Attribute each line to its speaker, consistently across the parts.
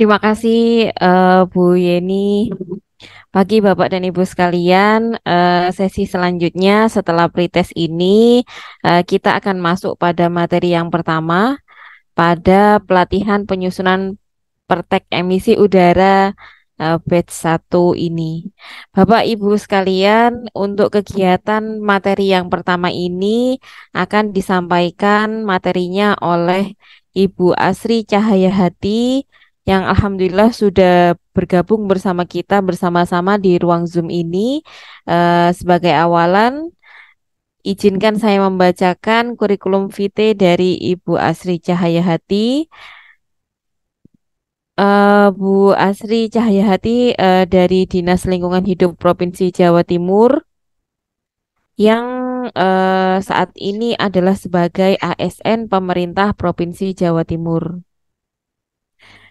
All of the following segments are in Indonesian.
Speaker 1: Terima kasih Bu Yeni. Pagi Bapak dan Ibu sekalian, sesi selanjutnya setelah pretest ini kita akan masuk pada materi yang pertama pada pelatihan penyusunan Pertek emisi udara batch 1 ini. Bapak Ibu sekalian, untuk kegiatan materi yang pertama ini akan disampaikan materinya oleh Ibu Asri Cahayahati yang alhamdulillah sudah bergabung bersama kita bersama-sama di ruang Zoom ini. Sebagai awalan, izinkan saya membacakan kurikulum vitae dari Ibu Asri Cahayahati. Bu Asri Cahyahati dari Dinas Lingkungan Hidup Provinsi Jawa Timur yang saat ini adalah sebagai ASN pemerintah Provinsi Jawa Timur.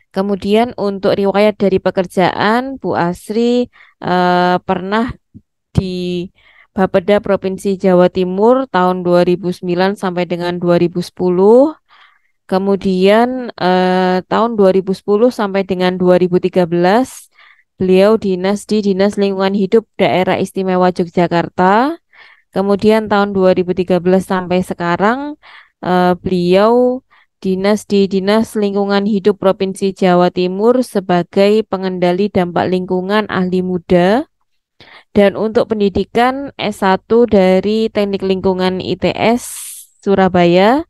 Speaker 1: Kemudian untuk riwayat dari pekerjaan, Bu Asri pernah di Bapeda Provinsi Jawa Timur tahun 2009 sampai dengan 2010. Kemudian tahun 2010 sampai dengan 2013 beliau dinas di Dinas Lingkungan Hidup Daerah Istimewa Yogyakarta. Kemudian tahun 2013 sampai sekarang beliau dinas di Dinas Lingkungan Hidup Provinsi Jawa Timur sebagai pengendali dampak lingkungan ahli muda. Dan untuk pendidikan S1 dari Teknik Lingkungan ITS Surabaya.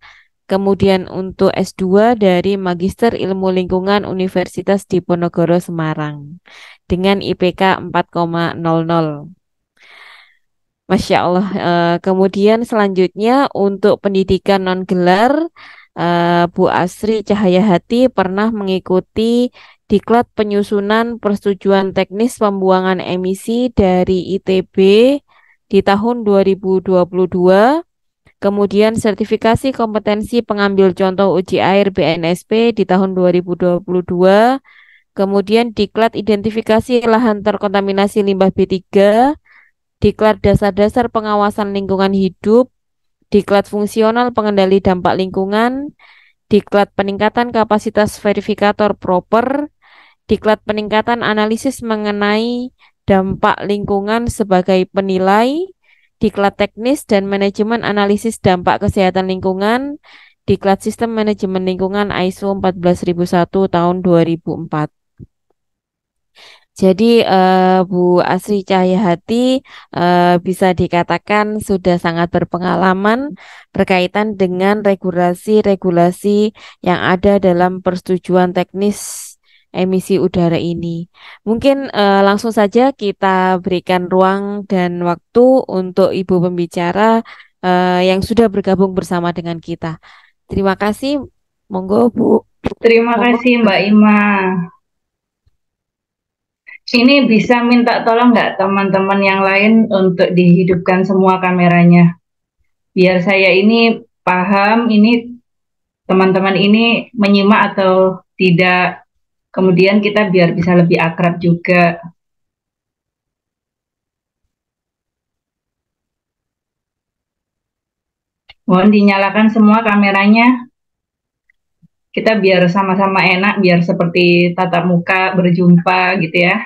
Speaker 1: Kemudian untuk S2 dari Magister Ilmu Lingkungan Universitas Diponegoro Semarang dengan IPK 4,00. Masya Allah. Kemudian selanjutnya untuk pendidikan non gelar, Bu Asri Cahayahati pernah mengikuti diklat penyusunan persetujuan teknis pembuangan emisi dari ITB di tahun 2022. Kemudian sertifikasi kompetensi pengambil contoh uji air BNSP di tahun 2022. Kemudian diklat identifikasi lahan terkontaminasi limbah B3, diklat dasar-dasar pengawasan lingkungan hidup, diklat fungsional pengendali dampak lingkungan, diklat peningkatan kapasitas verifikator proper, diklat peningkatan analisis mengenai dampak lingkungan sebagai penilai, diklat teknis dan manajemen analisis dampak kesehatan lingkungan, diklat sistem manajemen lingkungan ISO 14001 tahun 2004. Jadi Bu Asri Cahyahati bisa dikatakan sudah sangat berpengalaman berkaitan dengan regulasi-regulasi yang ada dalam persetujuan teknis emisi udara ini. Mungkin langsung saja kita berikan ruang dan waktu untuk Ibu pembicara yang sudah bergabung bersama dengan kita. Terima kasih. Monggo Bu.
Speaker 2: Terima
Speaker 1: Monggo.
Speaker 2: kasih Mbak Ima. Ini bisa minta tolong nggak teman-teman yang lain untuk dihidupkan semua kameranya. Biar saya ini paham ini teman-teman ini menyimak atau tidak. Kemudian kita biar bisa lebih akrab juga. Mohon dinyalakan semua kameranya. Kita biar sama-sama enak, biar seperti tatap muka berjumpa gitu ya.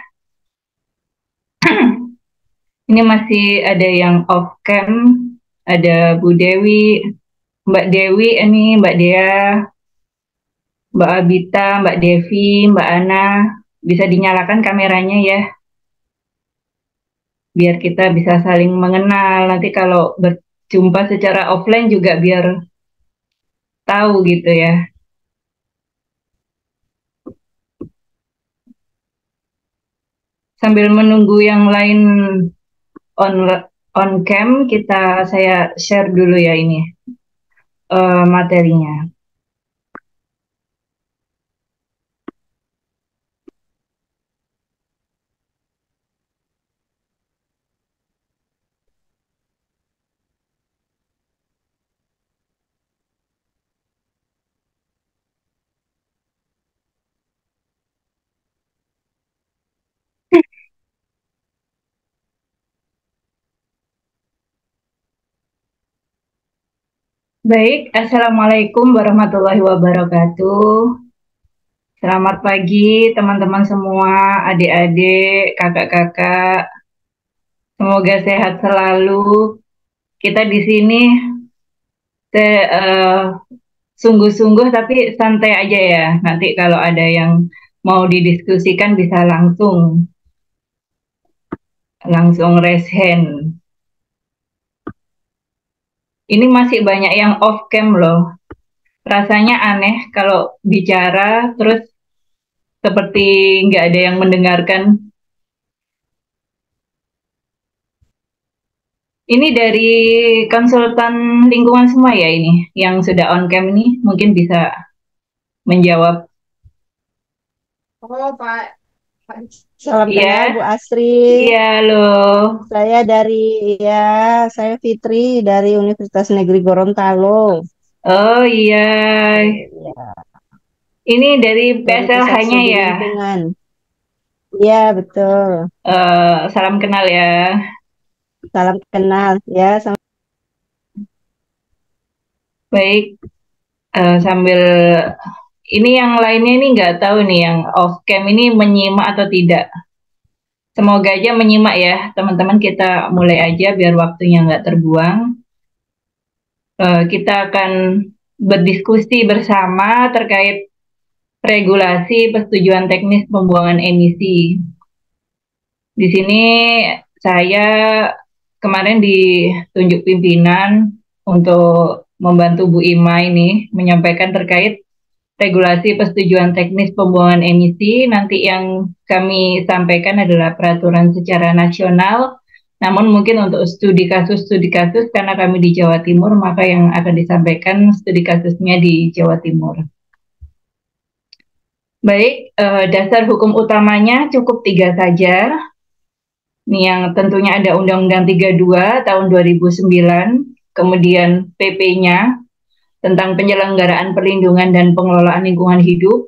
Speaker 2: Ini masih ada yang off cam, ada Bu Dewi, Mbak Dewi, ini Mbak Dea, Mbak Abita, Mbak Devi, Mbak Ana, bisa dinyalakan kameranya ya, biar kita bisa saling mengenal. Nanti kalau berjumpa secara offline juga biar tahu gitu ya. Sambil menunggu yang lain on on cam, saya share dulu ya ini materinya. Baik, Assalamualaikum warahmatullahi wabarakatuh. Selamat pagi teman-teman semua, adik-adik, kakak-kakak. Semoga sehat selalu. Kita di sini se- eh, sungguh-sungguh tapi santai aja ya. Nanti kalau ada yang mau didiskusikan bisa langsung langsung raise hand. Ini masih banyak yang off cam loh. Rasanya aneh kalau bicara terus seperti nggak ada yang mendengarkan. Ini dari konsultan lingkungan semua ya ini, yang sudah on cam ini mungkin bisa menjawab.
Speaker 3: Oh, Pak. Salam kenal
Speaker 2: Iya,
Speaker 3: Bu Asri.
Speaker 2: iya loh.
Speaker 3: Saya dari ya, saya Fitri dari Universitas Negeri Gorontalo.
Speaker 2: Oh iya,
Speaker 3: Ya,
Speaker 2: ini dari
Speaker 3: dari Pusat
Speaker 2: PSLH-nya
Speaker 3: Studi
Speaker 2: ya.
Speaker 3: Lingkungan. Iya, betul.
Speaker 2: Salam kenal ya.
Speaker 3: Salam kenal ya.
Speaker 2: Baik, sambil ini yang lainnya ini nggak tahu nih yang off cam ini menyimak atau tidak. Semoga aja menyimak ya teman-teman, kita mulai aja biar waktunya nggak terbuang. Kita akan berdiskusi bersama terkait regulasi persetujuan teknis pembuangan emisi. Di sini saya kemarin ditunjuk pimpinan untuk membantu Bu Ima ini menyampaikan terkait regulasi persetujuan teknis pembuangan emisi. Nanti yang kami sampaikan adalah peraturan secara nasional. Namun mungkin untuk studi kasus karena kami di Jawa Timur, maka yang akan disampaikan studi kasusnya di Jawa Timur. Baik, dasar hukum utamanya cukup 3 saja. Ini yang tentunya ada Undang-Undang 32 tahun 2009, kemudian PP-nya tentang penyelenggaraan perlindungan dan pengelolaan lingkungan hidup,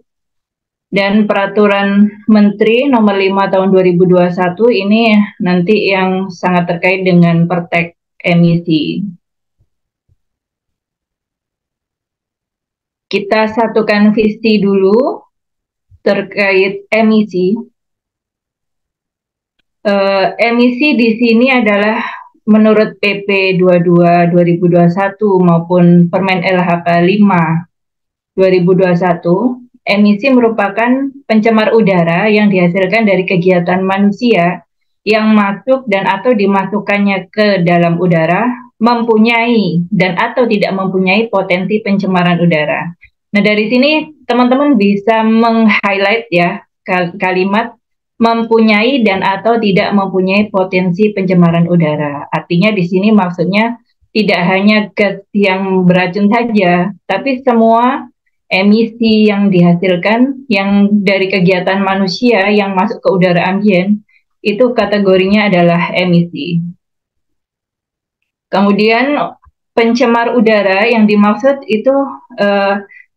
Speaker 2: dan Peraturan Menteri Nomor 5 tahun 2021 ini nanti yang sangat terkait dengan pertek emisi. Kita satukan visi dulu terkait emisi. Emisi di sini adalah menurut PP 22 2021 maupun Permen LHK 5 2021, emisi merupakan pencemar udara yang dihasilkan dari kegiatan manusia yang masuk dan atau dimasukkannya ke dalam udara mempunyai dan atau tidak mempunyai potensi pencemaran udara. Nah, dari sini teman-teman bisa meng-highlight ya kalimat mempunyai dan atau tidak mempunyai potensi pencemaran udara. Artinya di sini maksudnya tidak hanya gas yang beracun saja, tapi semua emisi yang dihasilkan yang dari kegiatan manusia yang masuk ke udara ambien itu kategorinya adalah emisi. Kemudian pencemar udara yang dimaksud itu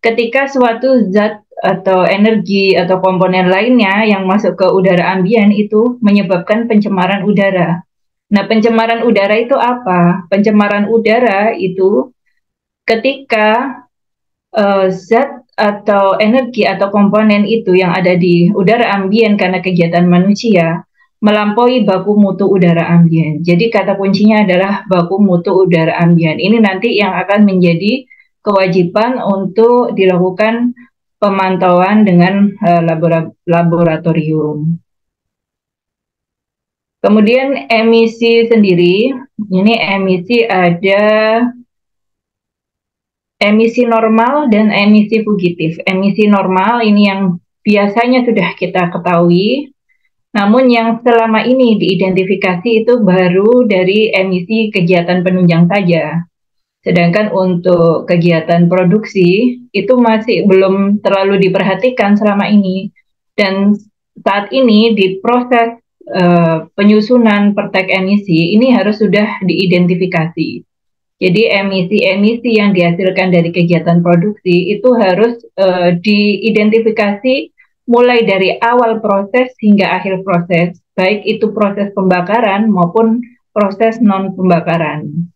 Speaker 2: ketika suatu zat atau energi atau komponen lainnya yang masuk ke udara ambien itu menyebabkan pencemaran udara. Nah, pencemaran udara itu apa? Pencemaran udara itu ketika zat atau energi atau komponen itu yang ada di udara ambien karena kegiatan manusia melampaui baku mutu udara ambien. Jadi kata kuncinya adalah baku mutu udara ambien. Ini nanti yang akan menjadi kewajiban untuk dilakukan pemantauan dengan laboratorium. Kemudian emisi sendiri, ini emisi ada emisi normal dan emisi fugitif. Emisi normal ini yang biasanya sudah kita ketahui, namun yang selama ini diidentifikasi itu baru dari emisi kegiatan penunjang saja. Sedangkan untuk kegiatan produksi itu masih belum terlalu diperhatikan selama ini. Dan saat ini di proses penyusunan pertek emisi ini harus sudah diidentifikasi. Jadi emisi-emisi yang dihasilkan dari kegiatan produksi itu harus diidentifikasi mulai dari awal proses hingga akhir proses, baik itu proses pembakaran maupun proses non-pembakaran.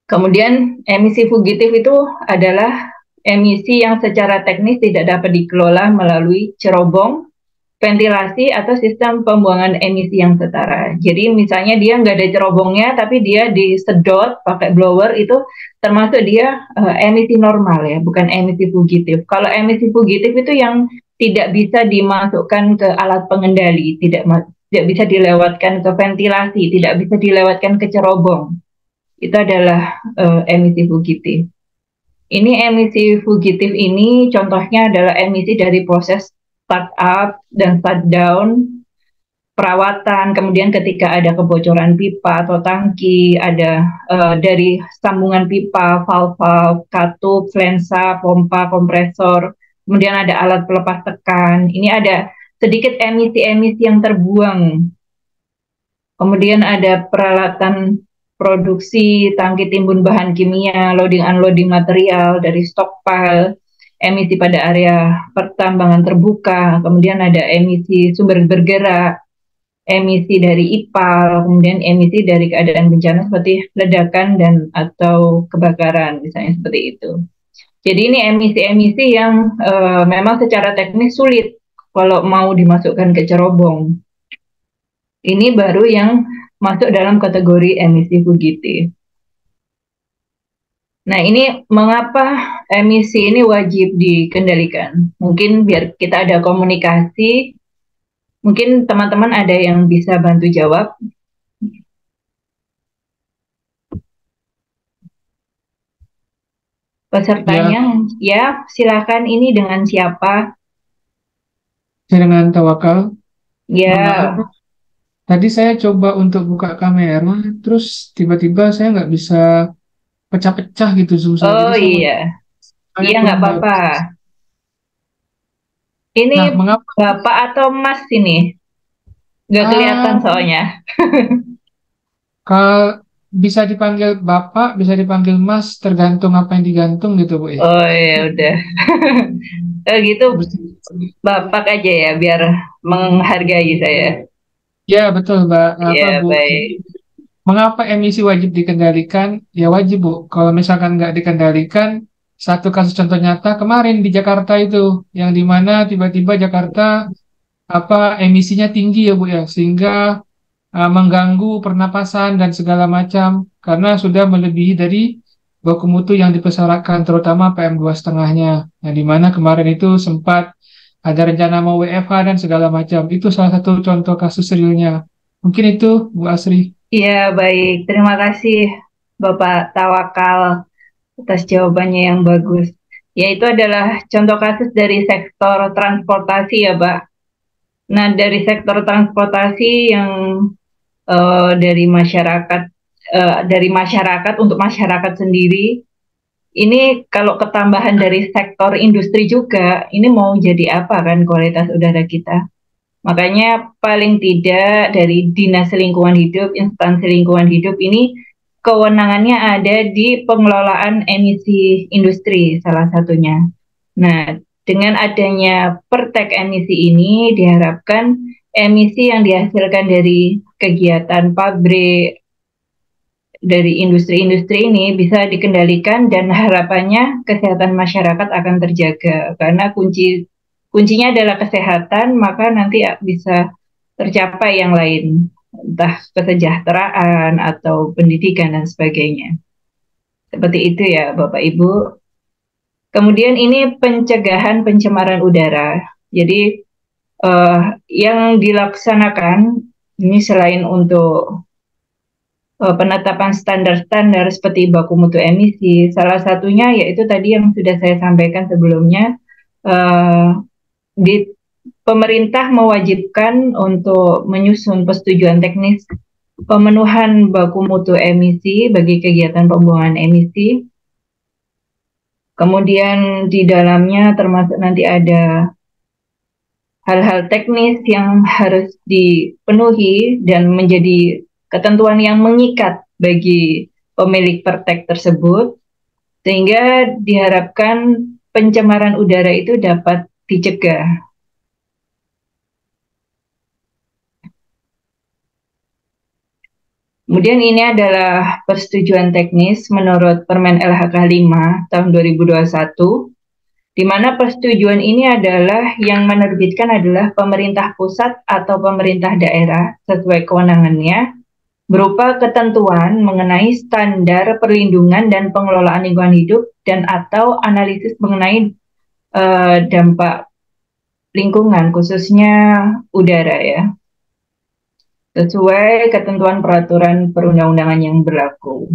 Speaker 2: Kemudian emisi fugitif itu adalah emisi yang secara teknis tidak dapat dikelola melalui cerobong, ventilasi, atau sistem pembuangan emisi yang setara. Jadi misalnya dia nggak ada cerobongnya, tapi dia disedot pakai blower, itu termasuk dia emisi normal ya, bukan emisi fugitif. Kalau emisi fugitif itu yang tidak bisa dimasukkan ke alat pengendali, tidak bisa dilewatkan ke ventilasi, tidak bisa dilewatkan ke cerobong. Itu adalah emisi fugitif. Ini emisi fugitif ini contohnya adalah emisi dari proses startup dan shutdown, perawatan, kemudian ketika ada kebocoran pipa atau tangki, ada dari sambungan pipa, valve, katup, flensa, pompa, kompresor, kemudian ada alat pelepas tekan. Ini ada sedikit emisi-emisi yang terbuang. Kemudian ada peralatan produksi, tangki timbun bahan kimia, loading unloading material dari stockpile, emisi pada area pertambangan terbuka, kemudian ada emisi sumber bergerak, emisi dari IPAL, kemudian emisi dari keadaan bencana seperti ledakan dan atau kebakaran, misalnya seperti itu. Jadi ini emisi-emisi yang memang secara teknis sulit kalau mau dimasukkan ke cerobong. Ini baru yang masuk dalam kategori emisi fugitif. Nah, ini mengapa emisi ini wajib dikendalikan? Mungkin biar kita ada komunikasi, mungkin teman-teman ada yang bisa bantu jawab. Pesertanya, ya silakan, ini dengan siapa?
Speaker 4: Saya dengan Tawakal.
Speaker 2: Ya.
Speaker 4: Tadi saya coba untuk buka kamera, terus tiba-tiba saya nggak bisa pecah-pecah gitu Zoom saya.
Speaker 2: Oh
Speaker 4: Jadi
Speaker 2: iya, iya nggak apa-apa. Ini
Speaker 4: Nah, mengapa?
Speaker 2: Bapak atau Mas ini? Nggak kelihatan soalnya.
Speaker 4: Kalau bisa dipanggil Bapak, bisa dipanggil Mas, tergantung apa yang digantung gitu, Bu.
Speaker 2: Oh ya udah. Gitu, Bapak aja ya, biar menghargai saya.
Speaker 4: Ya, betul, Mbak. Apa,
Speaker 2: Ya,
Speaker 4: Bu?
Speaker 2: baik.
Speaker 4: Mengapa emisi wajib dikendalikan? Ya wajib, Bu. Kalau misalkan nggak dikendalikan, satu kasus contoh nyata kemarin di Jakarta itu, yang dimana tiba-tiba Jakarta emisinya tinggi ya, Bu ya, sehingga mengganggu pernapasan dan segala macam karena sudah melebihi dari baku mutu yang dipersyaratkan, terutama PM2,5-nya. Nah, di mana kemarin itu sempat ada rencana mau WFH dan segala macam. Itu salah satu contoh kasus realnya. Mungkin itu, Bu Asri.
Speaker 2: Iya, baik. Terima kasih Bapak Tawakal atas jawabannya yang bagus. Ya, itu adalah contoh kasus dari sektor transportasi ya, Pak. Nah, dari sektor transportasi yang dari masyarakat untuk masyarakat sendiri, ini kalau ketambahan dari sektor industri juga, ini mau jadi apa kan kualitas udara kita? Makanya paling tidak dari Dinas Lingkungan Hidup, instansi lingkungan hidup ini kewenangannya ada di pengelolaan emisi industri salah satunya. Nah, dengan adanya pertek emisi ini diharapkan emisi yang dihasilkan dari kegiatan pabrik, dari industri-industri ini bisa dikendalikan dan harapannya kesehatan masyarakat akan terjaga karena kuncinya adalah kesehatan, maka nanti bisa tercapai yang lain, entah kesejahteraan atau pendidikan dan sebagainya. Seperti itu ya Bapak Ibu. Kemudian ini pencegahan pencemaran udara. Jadi yang dilaksanakan ini selain untuk penetapan standar-standar seperti baku mutu emisi, salah satunya yaitu tadi yang sudah saya sampaikan sebelumnya, di pemerintah mewajibkan untuk menyusun persetujuan teknis pemenuhan baku mutu emisi bagi kegiatan pembuangan emisi. Kemudian di dalamnya termasuk nanti ada hal-hal teknis yang harus dipenuhi dan menjadi ketentuan yang mengikat bagi pemilik pertek tersebut, sehingga diharapkan pencemaran udara itu dapat dicegah. Kemudian ini adalah persetujuan teknis menurut Permen LHK 5 tahun 2021 di mana persetujuan ini adalah yang menerbitkan adalah pemerintah pusat atau pemerintah daerah sesuai kewenangannya, berupa ketentuan mengenai standar perlindungan dan pengelolaan lingkungan hidup dan atau analisis mengenai dampak lingkungan khususnya udara ya, sesuai ketentuan peraturan perundang-undangan yang berlaku.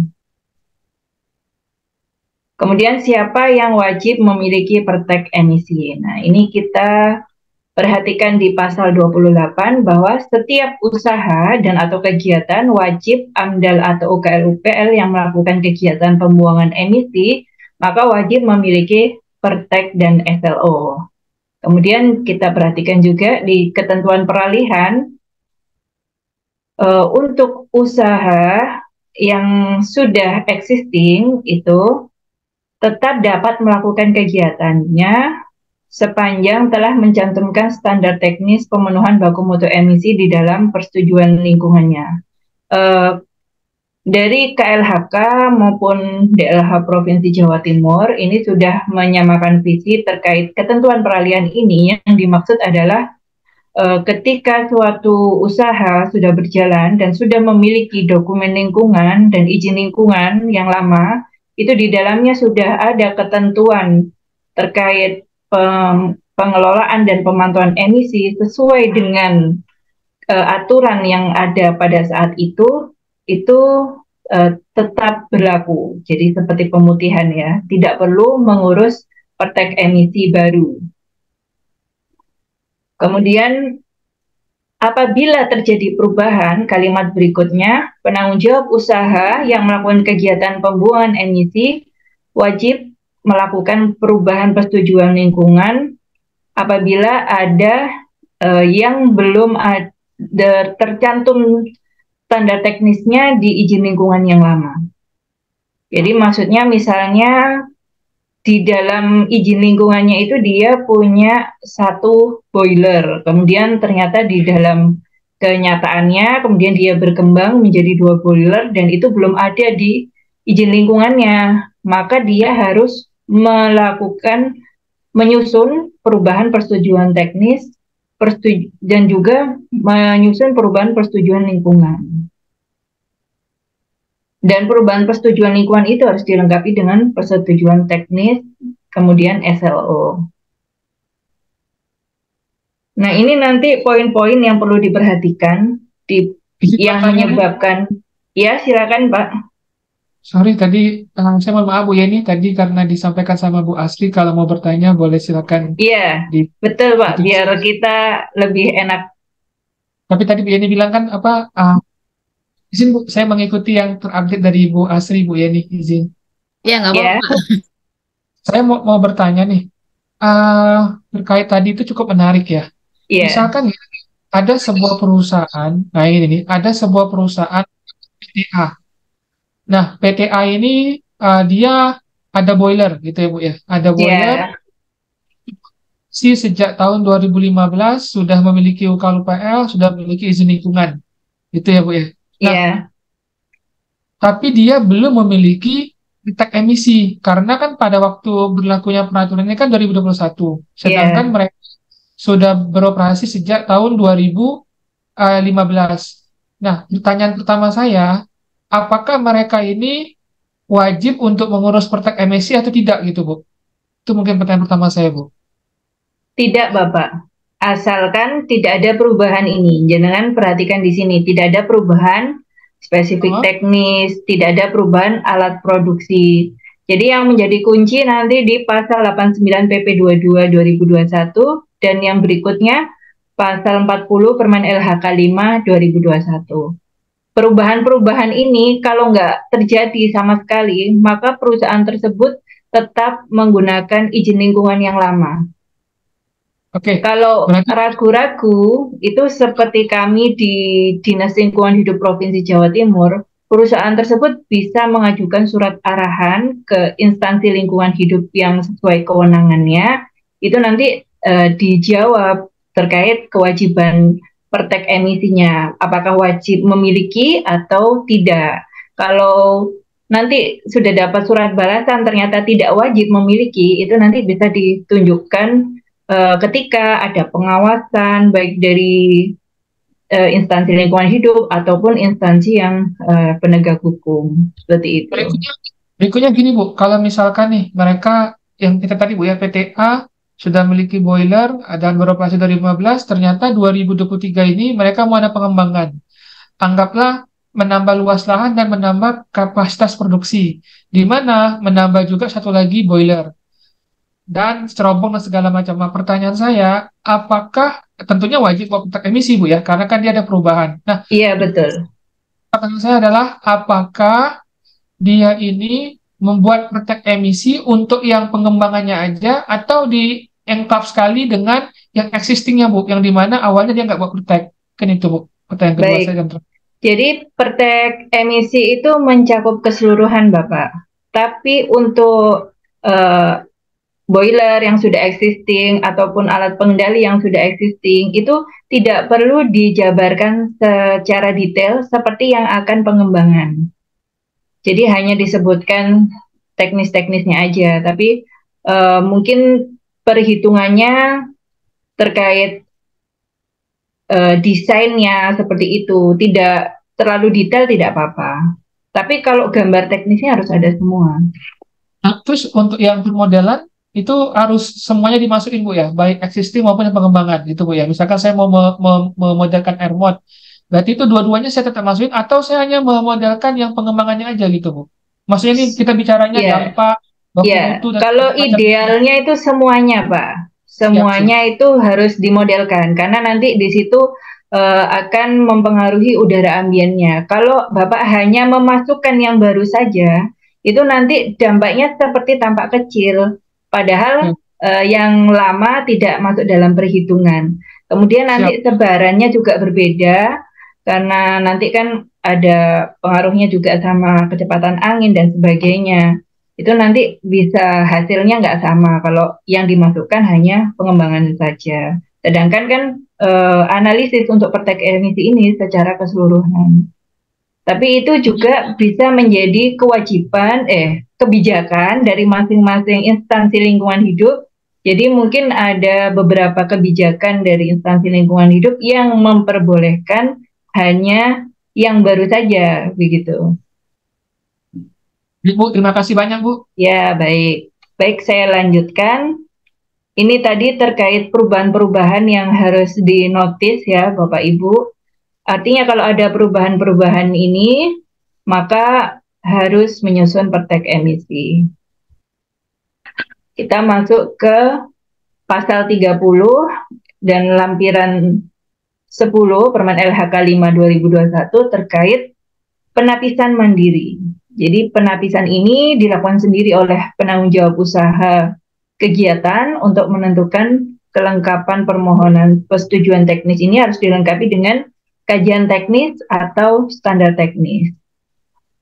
Speaker 2: Kemudian siapa yang wajib memiliki pertek emisi? Nah, ini kita perhatikan di pasal 28 bahwa setiap usaha dan atau kegiatan wajib AMDAL atau UKL-UPL yang melakukan kegiatan pembuangan emisi, maka wajib memiliki pertek dan SLO. Kemudian kita perhatikan juga di ketentuan peralihan, untuk usaha yang sudah existing itu tetap dapat melakukan kegiatannya sepanjang telah mencantumkan standar teknis pemenuhan baku mutu emisi di dalam persetujuan lingkungannya. Dari KLHK maupun DLH Provinsi Jawa Timur ini sudah menyamakan visi terkait ketentuan peralihan ini. Yang dimaksud adalah ketika suatu usaha sudah berjalan dan sudah memiliki dokumen lingkungan dan izin lingkungan yang lama, itu di dalamnya sudah ada ketentuan terkait pengelolaan dan pemantauan emisi sesuai dengan aturan yang ada pada saat itu tetap berlaku. Jadi seperti pemutihan ya, tidak perlu mengurus pertek emisi baru. Kemudian apabila terjadi perubahan, kalimat berikutnya, penanggung jawab usaha yang melakukan kegiatan pembuangan emisi wajib melakukan perubahan persetujuan lingkungan apabila ada yang belum ada tercantum standar teknisnya di izin lingkungan yang lama. Jadi maksudnya misalnya di dalam izin lingkungannya itu dia punya satu boiler, kemudian ternyata di dalam kenyataannya kemudian dia berkembang menjadi 2 boiler dan itu belum ada di izin lingkungannya, maka dia harus menyusun perubahan persetujuan teknis dan juga menyusun perubahan persetujuan lingkungan. Dan perubahan persetujuan lingkungan itu harus dilengkapi dengan persetujuan teknis, kemudian SLO. Nah, ini nanti poin-poin yang perlu diperhatikan yang menyebabkan. Ya, silakan Pak.
Speaker 4: Sorry, tadi saya mohon maaf Bu Yeni, tadi karena disampaikan sama Bu Asri, kalau mau bertanya boleh silakan.
Speaker 2: Iya, betul Pak, biar kita lebih enak.
Speaker 4: Tapi tadi Bu Yeni bilang kan izin Bu, saya mengikuti yang terupdate dari Bu Asri, Bu Yeni, izin.
Speaker 5: Ya, nggak apa-apa.
Speaker 4: Saya mau bertanya nih, terkait tadi itu cukup menarik ya. Misalkan ada sebuah perusahaan, nah ini nih, ada sebuah perusahaan PTA. Nah, PTA ini dia ada boiler gitu ya Bu ya, ada boiler. Sejak tahun 2015 sudah memiliki UKL-UPL, sudah memiliki izin lingkungan, gitu ya Bu ya. Nah, tapi dia belum memiliki pertek emisi karena kan pada waktu berlakunya peraturannya kan 2021, sedangkan mereka sudah beroperasi sejak tahun 2015. Nah, pertanyaan pertama saya, apakah mereka ini wajib untuk mengurus pertek emisi atau tidak gitu Bu? Itu mungkin pertanyaan pertama saya Bu.
Speaker 2: Tidak Bapak, asalkan tidak ada perubahan ini. Jangan perhatikan di sini, tidak ada perubahan spesifik teknis, tidak ada perubahan alat produksi. Jadi yang menjadi kunci nanti di pasal 89 PP 22 2021 dan yang berikutnya pasal 40 Permen LHK 5 2021. Perubahan-perubahan ini kalau nggak terjadi sama sekali, maka perusahaan tersebut tetap menggunakan izin lingkungan yang lama. Kalau ragu-ragu, itu seperti kami di Dinas Lingkungan Hidup Provinsi Jawa Timur, perusahaan tersebut bisa mengajukan surat arahan ke instansi lingkungan hidup yang sesuai kewenangannya, itu nanti dijawab terkait kewajiban pertek emisinya, apakah wajib memiliki atau tidak. Kalau nanti sudah dapat surat balasan ternyata tidak wajib memiliki, itu nanti bisa ditunjukkan ketika ada pengawasan baik dari instansi lingkungan hidup ataupun instansi yang penegak hukum, seperti itu.
Speaker 4: Berikutnya gini Bu, kalau misalkan nih mereka yang kita tadi Bu ya, PTA sudah memiliki boiler dan beroperasi 2015, ternyata 2023 ini mereka mau ada pengembangan. Anggaplah menambah luas lahan dan menambah kapasitas produksi, di mana menambah juga satu lagi boiler dan cerobong dan segala macam. Nah, pertanyaan saya, apakah tentunya wajib buat emisi Bu ya, karena kan dia ada perubahan. Nah,
Speaker 2: Iya, betul.
Speaker 4: pertanyaan saya adalah apakah dia ini membuat protek emisi untuk yang pengembangannya aja atau di engkap sekali dengan yang existingnya Bu, yang dimana awalnya dia nggak buat protek. Kan itu Bu, pertanyaan kedua
Speaker 2: Baik.
Speaker 4: saya.
Speaker 2: Jadi pertek emisi itu mencakup keseluruhan Bapak. Tapi untuk boiler yang sudah existing ataupun alat pengendali yang sudah existing itu tidak perlu dijabarkan secara detail seperti yang akan pengembangan. Jadi hanya disebutkan teknis-teknisnya aja, tapi mungkin perhitungannya terkait desainnya seperti itu tidak terlalu detail tidak apa-apa. Tapi kalau gambar teknisnya harus ada semua.
Speaker 4: Nah, terus untuk yang pemodelan itu harus semuanya dimasukin Bu ya, baik existing maupun yang pengembangan gitu Bu ya. Misalkan saya mau memodelkan air mod, berarti itu dua-duanya saya tetap masukin atau saya hanya memodelkan yang pengembangannya aja gitu Bu. Maksudnya ini kita bicaranya dampak, baku mutu dan
Speaker 2: kalau
Speaker 4: macam
Speaker 2: idealnya itu semuanya Pak. Semuanya itu harus dimodelkan karena nanti di situ akan mempengaruhi udara ambiennya. Kalau Bapak hanya memasukkan yang baru saja, itu nanti dampaknya seperti tampak kecil. Padahal yang lama tidak masuk dalam perhitungan. Kemudian nanti sebarannya juga berbeda karena nanti kan ada pengaruhnya juga sama kecepatan angin dan sebagainya. Itu nanti bisa hasilnya nggak sama kalau yang dimasukkan hanya pengembangan saja. Sedangkan kan analisis untuk pertek emisi ini secara keseluruhan. Tapi itu juga bisa menjadi kebijakan dari masing-masing instansi lingkungan hidup. Jadi mungkin ada beberapa kebijakan dari instansi lingkungan hidup yang memperbolehkan hanya yang baru saja, begitu.
Speaker 4: Bu, terima kasih banyak Bu.
Speaker 2: Ya, baik. Baik, saya lanjutkan. Ini tadi terkait perubahan-perubahan yang harus dinotis ya Bapak Ibu. Artinya kalau ada perubahan-perubahan ini, maka harus menyusun pertek emisi. Kita masuk ke pasal 30 dan lampiran 10 Permen LHK 5 2021 terkait penapisan mandiri. Jadi penapisan ini dilakukan sendiri oleh penanggung jawab usaha kegiatan untuk menentukan kelengkapan permohonan persetujuan teknis ini harus dilengkapi dengan kajian teknis atau standar teknis.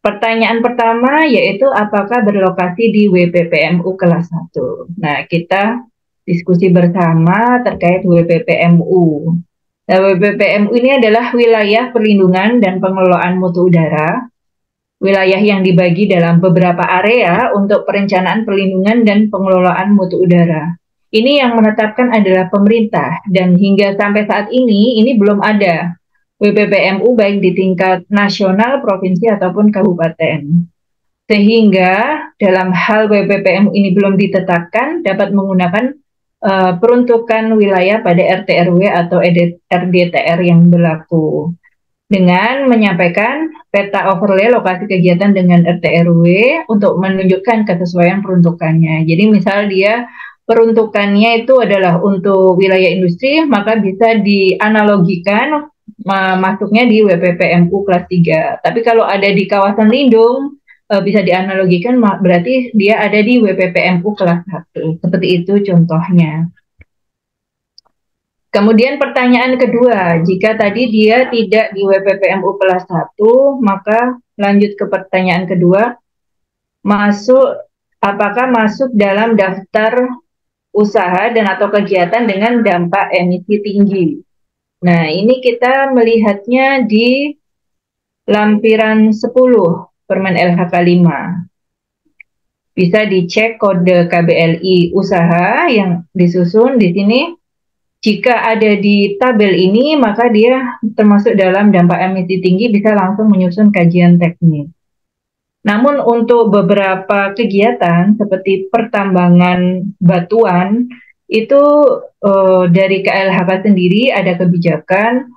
Speaker 2: Pertanyaan pertama yaitu apakah berlokasi di WPPMU kelas 1. Nah, kita diskusi bersama terkait WPPMU. Nah, WPPMU ini adalah wilayah perlindungan dan pengelolaan mutu udara. Wilayah yang dibagi dalam beberapa area untuk perencanaan perlindungan dan pengelolaan mutu udara. Ini yang menetapkan adalah pemerintah dan hingga sampai saat ini belum ada WPPMU baik di tingkat nasional, provinsi ataupun kabupaten. Sehingga dalam hal WPPMU ini belum ditetapkan dapat menggunakan peruntukan wilayah pada RT RW atau RDTR yang berlaku. Dengan menyampaikan peta overlay lokasi kegiatan dengan RT RW untuk menunjukkan kesesuaian peruntukannya. Jadi misal dia peruntukannya itu adalah untuk wilayah industri, maka bisa dianalogikan masuknya di WPPMU kelas 3. Tapi kalau ada di kawasan lindung, bisa dianalogikan berarti dia ada di WPPMU kelas 1. Seperti itu contohnya. Kemudian pertanyaan kedua, jika tadi dia tidak di WPPMU kelas 1, maka lanjut ke pertanyaan kedua, apakah masuk dalam daftar usaha dan atau kegiatan dengan dampak emisi tinggi. Nah, ini kita melihatnya di lampiran 10 Permen LHK 5. Bisa dicek kode KBLI usaha yang disusun di sini. Jika ada di tabel ini, maka dia termasuk dalam dampak emisi tinggi, bisa langsung menyusun kajian teknis. Namun untuk beberapa kegiatan seperti pertambangan batuan, itu dari KLHK sendiri ada kebijakan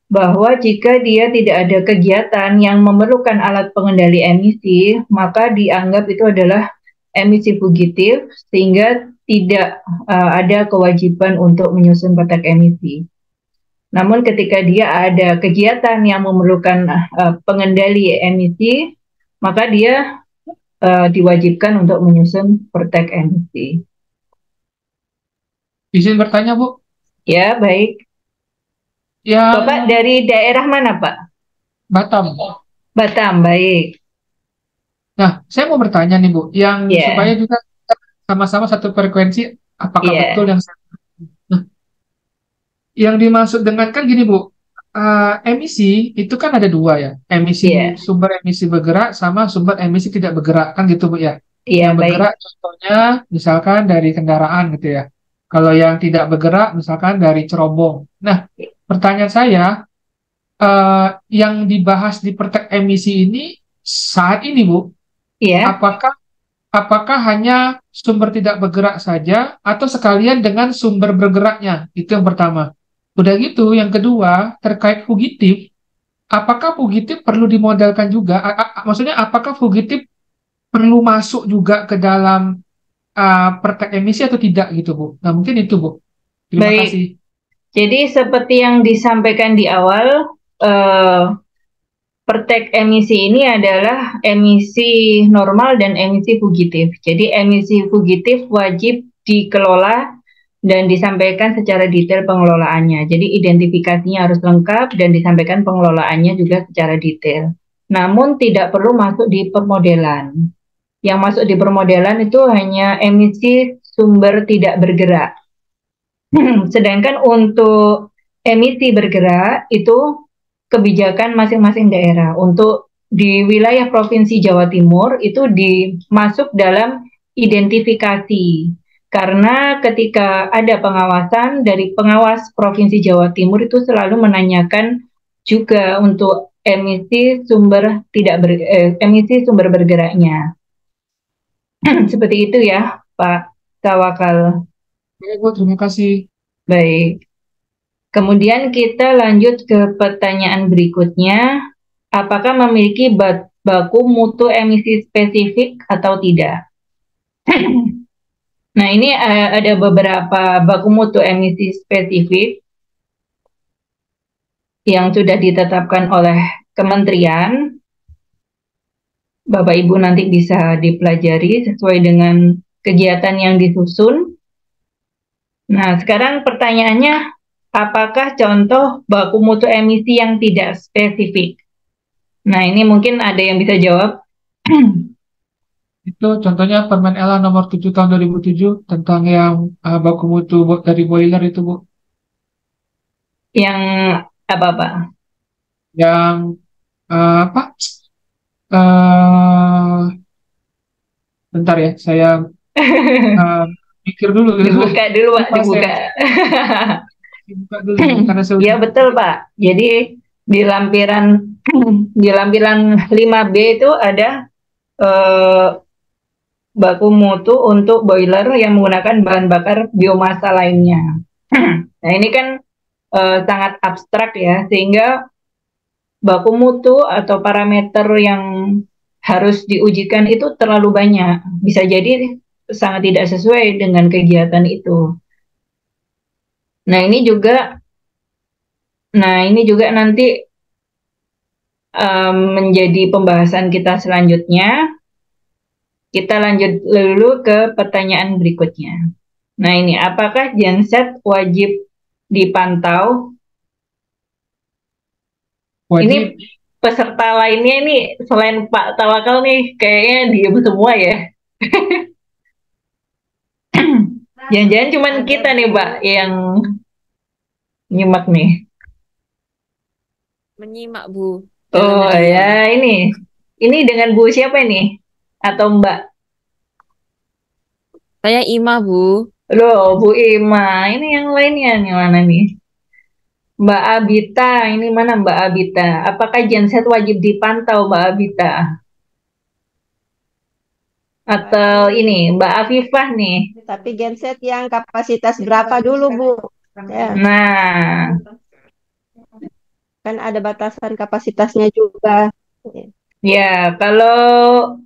Speaker 2: bahwa jika dia tidak ada kegiatan yang memerlukan alat pengendali emisi, maka dianggap itu adalah emisi fugitif, sehingga tidak ada kewajiban untuk menyusun peta emisi. Namun ketika dia ada kegiatan yang memerlukan pengendali emisi, maka dia diwajibkan untuk menyusun pertek emisi.
Speaker 4: Izin bertanya, Bu.
Speaker 2: Ya, baik.
Speaker 4: Yang
Speaker 2: Bapak dari daerah mana, Pak?
Speaker 4: Batam.
Speaker 2: Batam, baik.
Speaker 4: Nah, saya mau bertanya nih, Bu, yang
Speaker 2: Ya,
Speaker 4: supaya juga sama-sama satu frekuensi, apakah
Speaker 2: ya,
Speaker 4: betul yang Nah, yang dimaksud dengan kan gini, Bu, emisi itu kan ada dua ya,
Speaker 2: ya,
Speaker 4: sumber emisi bergerak sama sumber emisi tidak bergerak, kan gitu, Bu ya.
Speaker 2: ya,
Speaker 4: Yang bergerak
Speaker 2: baik.
Speaker 4: contohnya misalkan dari kendaraan gitu ya. Kalau yang tidak bergerak misalkan dari cerobong. Nah, pertanyaan saya, yang dibahas di pertek emisi ini saat ini, Bu,
Speaker 2: Ya,
Speaker 4: apakah apakah hanya sumber tidak bergerak saja atau sekalian dengan sumber bergeraknya? Itu yang pertama. Udah gitu, yang kedua, terkait fugitif, apakah fugitif perlu dimodalkan juga? Maksudnya, apakah fugitif perlu masuk juga ke dalam pertek emisi atau tidak gitu, Bu? Nah, mungkin itu, Bu. Terima
Speaker 2: baik.
Speaker 4: kasih.
Speaker 2: Jadi seperti yang disampaikan di awal, eh, pertek emisi ini adalah emisi normal dan emisi fugitif. Jadi emisi fugitif wajib dikelola dan disampaikan secara detail pengelolaannya. Jadi identifikasinya harus lengkap dan disampaikan pengelolaannya juga secara detail. Namun tidak perlu masuk di permodelan. Yang masuk di permodelan itu hanya emisi sumber tidak bergerak. Sedangkan untuk emisi bergerak itu kebijakan masing-masing daerah. Untuk di wilayah Provinsi Jawa Timur itu dimasuk dalam identifikasi. Karena ketika ada pengawasan dari pengawas Provinsi Jawa Timur itu selalu menanyakan juga untuk emisi sumber bergeraknya. Seperti itu ya, Pak Tawakal.
Speaker 4: Oke, Bu, terima kasih.
Speaker 2: Baik. Kemudian kita lanjut ke pertanyaan berikutnya. Apakah memiliki baku mutu emisi spesifik atau tidak? Nah, ini ada beberapa baku mutu emisi spesifik yang sudah ditetapkan oleh kementerian. Bapak Ibu nanti bisa dipelajari sesuai dengan kegiatan yang disusun. Nah, sekarang pertanyaannya, apakah contoh baku mutu emisi yang tidak spesifik? Nah, ini mungkin ada yang bisa jawab.
Speaker 4: Itu contohnya Permen LA nomor 7 tahun 2007 tentang yang baku mutu dari boiler itu, Bu.
Speaker 2: Yang apa-apa?
Speaker 4: Yang apa? eh Bentar ya, saya pikir dulu gitu.
Speaker 2: Dibuka dulu, Pak,
Speaker 4: Lupa saya
Speaker 2: dibuka.
Speaker 4: buka dulu karena saya
Speaker 2: Ya,
Speaker 4: udah
Speaker 2: betul, Pak. Jadi di lampiran 5B itu ada eh, baku mutu untuk boiler yang menggunakan bahan bakar biomasa lainnya. Nah, ini kan sangat abstrak ya, sehingga baku mutu atau parameter yang harus diujikan itu terlalu banyak. Bisa jadi sangat tidak sesuai dengan kegiatan itu. Nah, ini juga nanti menjadi pembahasan kita selanjutnya. Kita lanjut dulu ke pertanyaan berikutnya. Nah, ini apakah genset wajib dipantau?
Speaker 4: wajib.
Speaker 2: Ini peserta lainnya ini selain Pak Tawakal nih kayaknya diem semua ya. Jangan-jangan cuman kita nih, Pak, yang nyimak nih.
Speaker 1: Menyimak, Bu.
Speaker 2: Oh
Speaker 1: Dalam diam.
Speaker 2: ya, ini Ini dengan Bu siapa ini? Atau Mbak?
Speaker 1: Saya Ima, Bu.
Speaker 2: Loh, Bu Ima. Ini yang lainnya nih mana nih? Mbak Abita, ini mana Mbak Abita? Apakah genset wajib dipantau Mbak Abita? Atau
Speaker 3: Wajib.
Speaker 2: ini Mbak Afifah nih?
Speaker 3: Tapi genset yang kapasitas berapa dulu, Bu? Ya,
Speaker 2: Nah,
Speaker 3: kan ada batasan kapasitasnya juga.
Speaker 2: ya kalau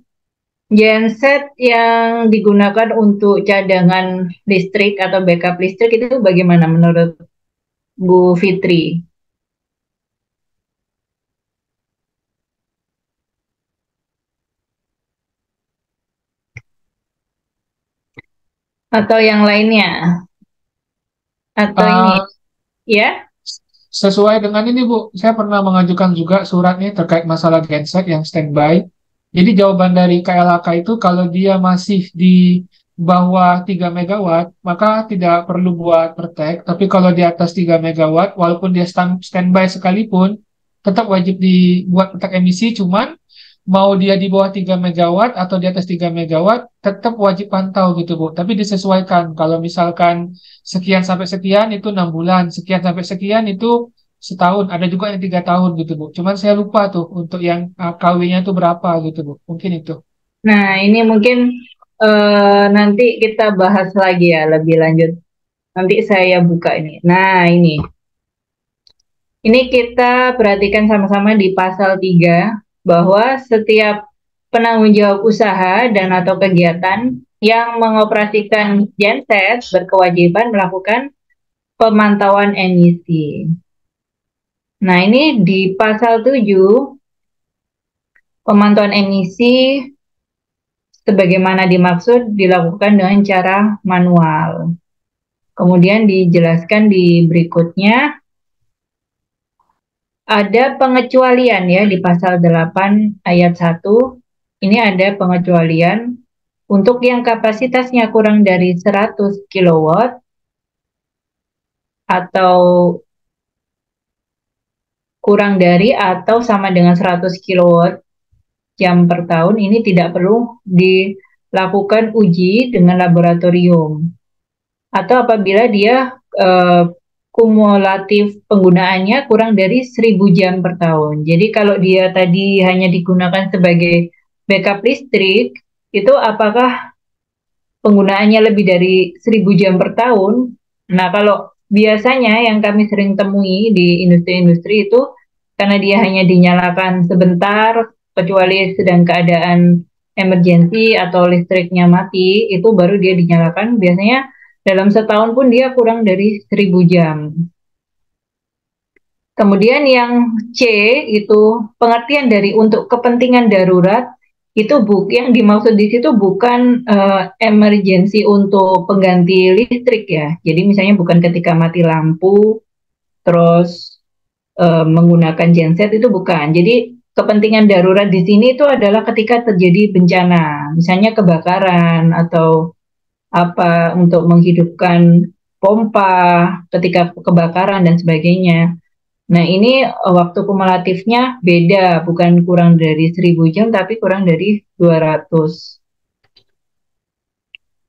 Speaker 2: genset yang digunakan untuk cadangan listrik atau backup listrik itu bagaimana menurut Bu Fitri? Atau yang lainnya? Atau ini,
Speaker 4: Eh,
Speaker 2: ya?
Speaker 4: Sesuai dengan ini Bu, saya pernah mengajukan juga surat nih terkait masalah genset yang standby. Jadi jawaban dari KLHK itu kalau dia masih di bawah 3 megawatt, maka tidak perlu buat pertek. Tapi kalau di atas 3 megawatt, walaupun dia standby sekalipun, tetap wajib dibuat pertek emisi, cuman mau dia di bawah 3 megawatt atau di atas 3 megawatt, tetap wajib pantau gitu Bu. Tapi disesuaikan, kalau misalkan sekian sampai sekian itu 6 bulan, sekian sampai sekian itu setahun, ada juga yang 3 tahun gitu Bu. Cuman saya lupa tuh untuk yang KW-nya itu berapa gitu Bu. Mungkin itu.
Speaker 2: Nah, ini mungkin nanti kita bahas lagi ya lebih lanjut. Nanti saya buka ini. Nah, ini kita perhatikan sama-sama di pasal 3 bahwa setiap penanggung jawab usaha dan atau kegiatan yang mengoperasikan genset berkewajiban melakukan pemantauan emisi. Nah, ini di pasal 7 pemantauan emisi sebagaimana dimaksud dilakukan dengan cara manual. Kemudian dijelaskan di berikutnya ada pengecualian ya di pasal 8 ayat 1. Ini ada pengecualian untuk yang kapasitasnya kurang dari 100 kilowatt atau kurang dari atau sama dengan 100 kilowatt jam per tahun ini tidak perlu dilakukan uji dengan laboratorium. Atau apabila dia kumulatif penggunaannya kurang dari 1.000 jam per tahun. Jadi kalau dia tadi hanya digunakan sebagai backup listrik, itu apakah penggunaannya lebih dari 1.000 jam per tahun? Nah, kalau biasanya yang kami sering temui di industri-industri itu karena dia hanya dinyalakan sebentar, kecuali sedang keadaan emergensi atau listriknya mati, itu baru dia dinyalakan. Biasanya dalam setahun pun dia kurang dari 1.000 jam. Kemudian yang C itu pengertian dari untuk kepentingan darurat itu yang dimaksud di situ bukan emergency untuk pengganti listrik ya. Jadi misalnya bukan ketika mati lampu terus menggunakan genset itu bukan. Jadi kepentingan darurat di sini itu adalah ketika terjadi bencana, misalnya kebakaran atau apa untuk menghidupkan pompa ketika kebakaran dan sebagainya. Nah, ini waktu kumulatifnya beda, bukan kurang dari 1.000 jam, tapi kurang dari 200.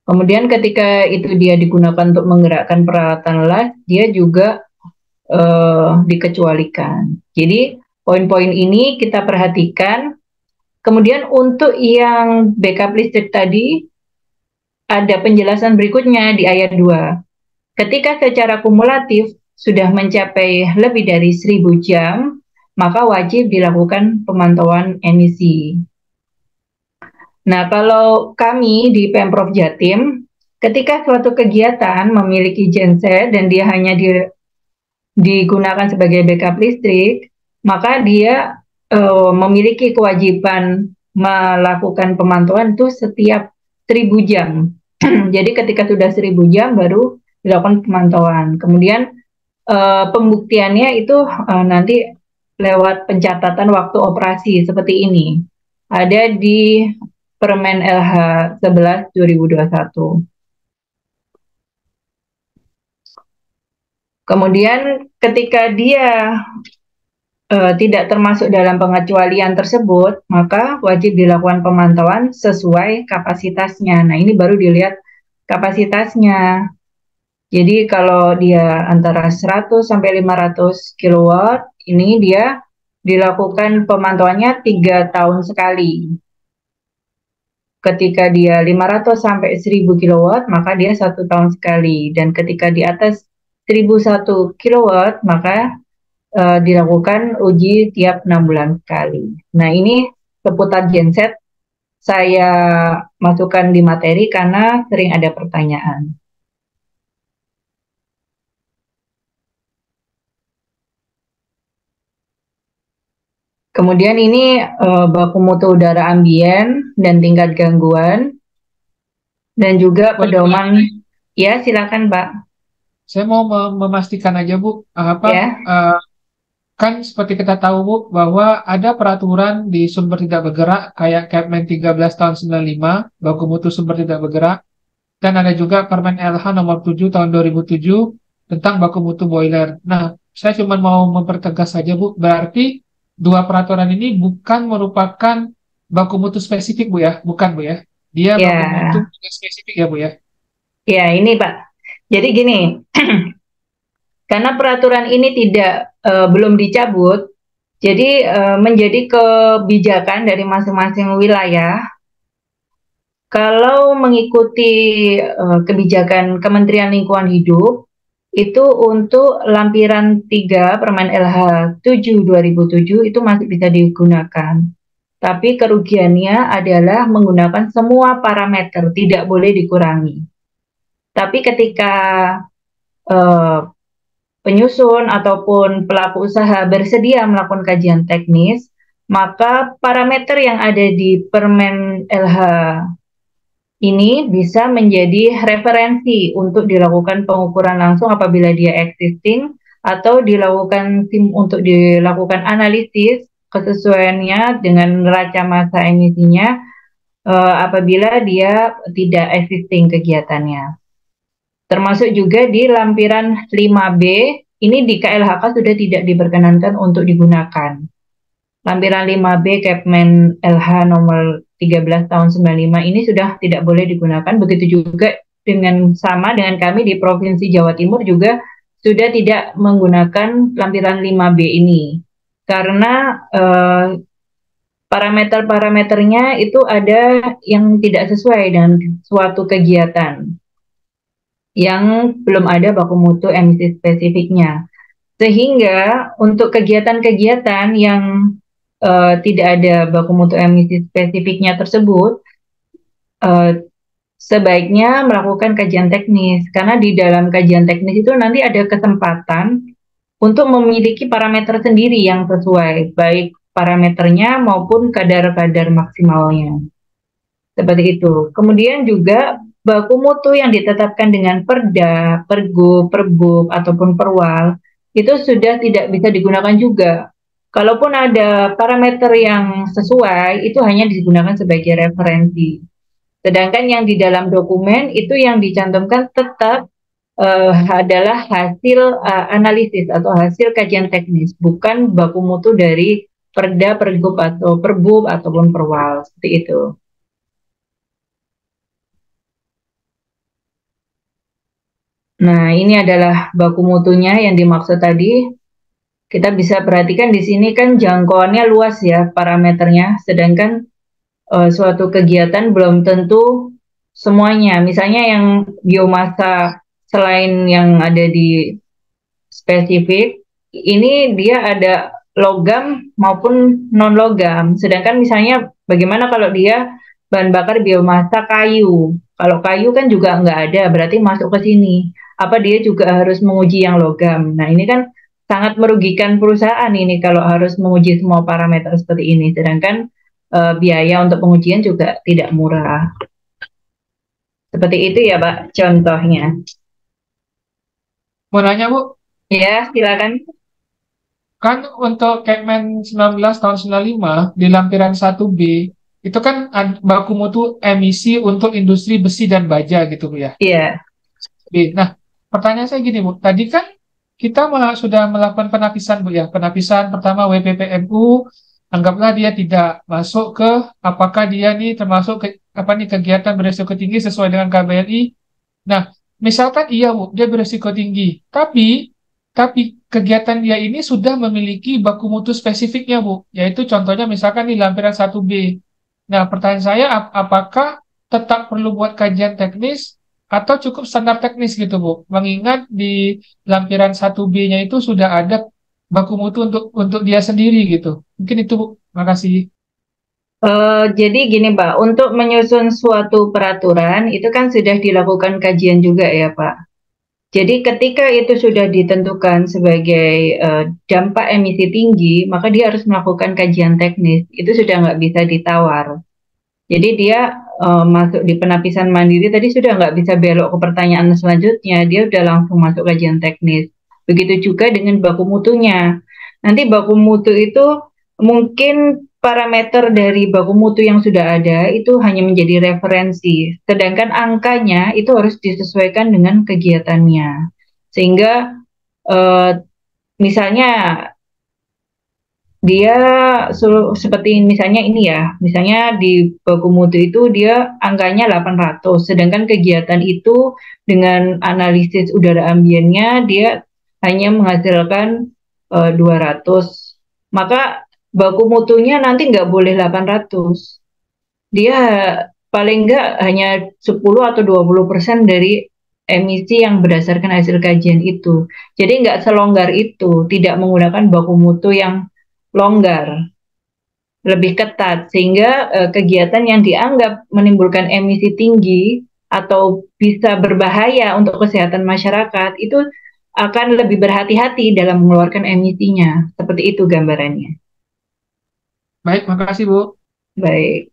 Speaker 2: Kemudian ketika itu dia digunakan untuk menggerakkan peralatan las, dia juga dikecualikan. Jadi, poin-poin ini kita perhatikan. Kemudian untuk yang backup listrik tadi, ada penjelasan berikutnya di ayat 2. Ketika secara kumulatif sudah mencapai lebih dari 1.000 jam, maka wajib dilakukan pemantauan emisi. Nah, kalau kami di Pemprov Jatim, ketika suatu kegiatan memiliki genset dan dia hanya digunakan sebagai backup listrik, maka dia memiliki kewajiban melakukan pemantauan itu setiap 1.000 jam. Jadi ketika sudah 1.000 jam baru dilakukan pemantauan. Kemudian pembuktiannya itu nanti lewat pencatatan waktu operasi seperti ini. Ada di Permen LH 11 2021. Kemudian ketika dia tidak termasuk dalam pengecualian tersebut, maka wajib dilakukan pemantauan sesuai kapasitasnya. Nah, ini baru dilihat kapasitasnya. Jadi kalau dia antara 100 sampai 500 kilowatt, ini dia dilakukan pemantauannya 3 tahun sekali. Ketika dia 500 sampai 1000 kilowatt, maka dia 1 tahun sekali. Dan ketika di atas 1001 kilowatt, maka dilakukan uji tiap 6 bulan sekali. Nah, ini seputar genset saya masukkan di materi karena sering ada pertanyaan. Kemudian ini baku mutu udara ambien dan tingkat gangguan, dan juga pedoman. Ya, silakan, Pak.
Speaker 4: Saya mau memastikan aja Bu,
Speaker 2: Ya.
Speaker 4: kan seperti kita tahu Bu, bahwa ada peraturan di sumber tidak bergerak kayak Kepmen 13 tahun 95, baku mutu sumber tidak bergerak, dan ada juga Permen LH nomor 7 tahun 2007 tentang baku mutu boiler. Nah, saya cuma mau mempertegas saja Bu, berarti dua peraturan ini bukan merupakan baku mutu spesifik Bu ya, bukan Bu ya? Dia baku mutu
Speaker 2: Ya,
Speaker 4: spesifik ya Bu ya?
Speaker 2: ya ini Pak. Jadi gini, karena peraturan ini belum dicabut, jadi menjadi kebijakan dari masing-masing wilayah. Kalau mengikuti kebijakan Kementerian Lingkungan Hidup, itu untuk lampiran 3 Permen LH 7 2007 itu masih bisa digunakan. Tapi kerugiannya adalah menggunakan semua parameter, tidak boleh dikurangi. Tapi ketika eh, penyusun ataupun pelaku usaha bersedia melakukan kajian teknis, maka parameter yang ada di Permen LH ini bisa menjadi referensi untuk dilakukan pengukuran langsung apabila dia existing, atau untuk dilakukan analisis kesesuaiannya dengan neraca massa emisinya apabila dia tidak existing kegiatannya. Termasuk juga di lampiran 5B, ini di KLHK sudah tidak diperkenankan untuk digunakan. Lampiran 5B Kepmen LH nomor 13 tahun 95 ini sudah tidak boleh digunakan. Begitu juga sama dengan kami di Provinsi Jawa Timur juga sudah tidak menggunakan lampiran 5B ini. Karena parameter-parameternya itu ada yang tidak sesuai dengan suatu kegiatan yang belum ada baku mutu emisi spesifiknya. Sehingga untuk kegiatan-kegiatan yang tidak ada baku mutu emisi spesifiknya tersebut, sebaiknya melakukan kajian teknis. Karena di dalam kajian teknis itu nanti ada kesempatan untuk memiliki parameter sendiri yang sesuai, baik parameternya maupun kadar-kadar maksimalnya. Seperti itu. Kemudian juga baku mutu yang ditetapkan dengan Perda, Pergub, Perbub, ataupun Perwal, itu sudah tidak bisa digunakan juga. Kalaupun ada parameter yang sesuai, itu hanya digunakan sebagai referensi. Sedangkan yang di dalam dokumen itu yang dicantumkan tetap adalah hasil analisis atau hasil kajian teknis, bukan baku mutu dari Perda, Pergub, atau Perbub, ataupun Perwal. Seperti itu. Nah, ini adalah baku mutunya yang dimaksud tadi. Kita bisa perhatikan di sini kan jangkauannya luas ya parameternya, sedangkan suatu kegiatan belum tentu semuanya. Misalnya yang biomasa selain yang ada di spesifik, ini dia ada logam maupun non logam. Sedangkan misalnya bagaimana kalau dia bahan bakar biomasa kayu? Kalau kayu kan juga nggak ada, berarti masuk ke sini. Apa dia juga harus menguji yang logam? Nah, ini kan sangat merugikan perusahaan ini kalau harus menguji semua parameter seperti ini. Sedangkan biaya untuk pengujian juga tidak murah. Seperti itu ya, Pak, contohnya.
Speaker 4: Mau nanya Bu,
Speaker 2: Ya, silakan.
Speaker 4: kan untuk Kepmen 19 tahun 95 di lampiran 1B itu kan baku mutu emisi untuk industri besi dan baja gitu Bu ya.
Speaker 2: Iya.
Speaker 4: Nah, pertanyaan saya gini Bu, tadi kan kita sudah melakukan penapisan Bu ya. Penapisan pertama WPPMU, anggaplah dia tidak masuk ke apakah dia nih termasuk apa nih kegiatan berisiko tinggi sesuai dengan KBRI. Nah, misalkan iya Bu, dia berisiko tinggi, tapi kegiatan dia ini sudah memiliki baku mutu spesifiknya Bu, yaitu contohnya misalkan di lampiran 1B. Nah, pertanyaan saya apakah tetap perlu buat kajian teknis atau cukup standar teknis gitu Bu? Mengingat di lampiran 1B-nya itu sudah ada baku mutu untuk dia sendiri gitu. Mungkin itu Bu. Makasih.
Speaker 2: Jadi gini Pak, untuk menyusun suatu peraturan itu kan sudah dilakukan kajian juga ya Pak. Jadi ketika itu sudah ditentukan sebagai dampak emisi tinggi, maka dia harus melakukan kajian teknis. Itu sudah nggak bisa ditawar. Jadi dia masuk di penapisan mandiri tadi sudah nggak bisa belok ke pertanyaan selanjutnya. Dia udah langsung masuk kajian teknis. Begitu juga dengan baku mutunya. Nanti baku mutu itu mungkin parameter dari baku mutu yang sudah ada itu hanya menjadi referensi, sedangkan angkanya itu harus disesuaikan dengan kegiatannya. Sehingga misalnya dia seperti misalnya ini ya, misalnya di baku mutu itu dia angkanya 800, sedangkan kegiatan itu dengan analisis udara ambiennya dia hanya menghasilkan 200. Maka baku mutunya nanti nggak boleh 800. Dia paling nggak hanya 10 atau 20% dari emisi yang berdasarkan hasil kajian itu. Jadi nggak selonggar itu, tidak menggunakan baku mutu yang longgar, lebih ketat, sehingga kegiatan yang dianggap menimbulkan emisi tinggi atau bisa berbahaya untuk kesehatan masyarakat itu akan lebih berhati-hati dalam mengeluarkan emisinya. Seperti itu gambarannya.
Speaker 4: Baik, makasih Bu.
Speaker 2: Baik.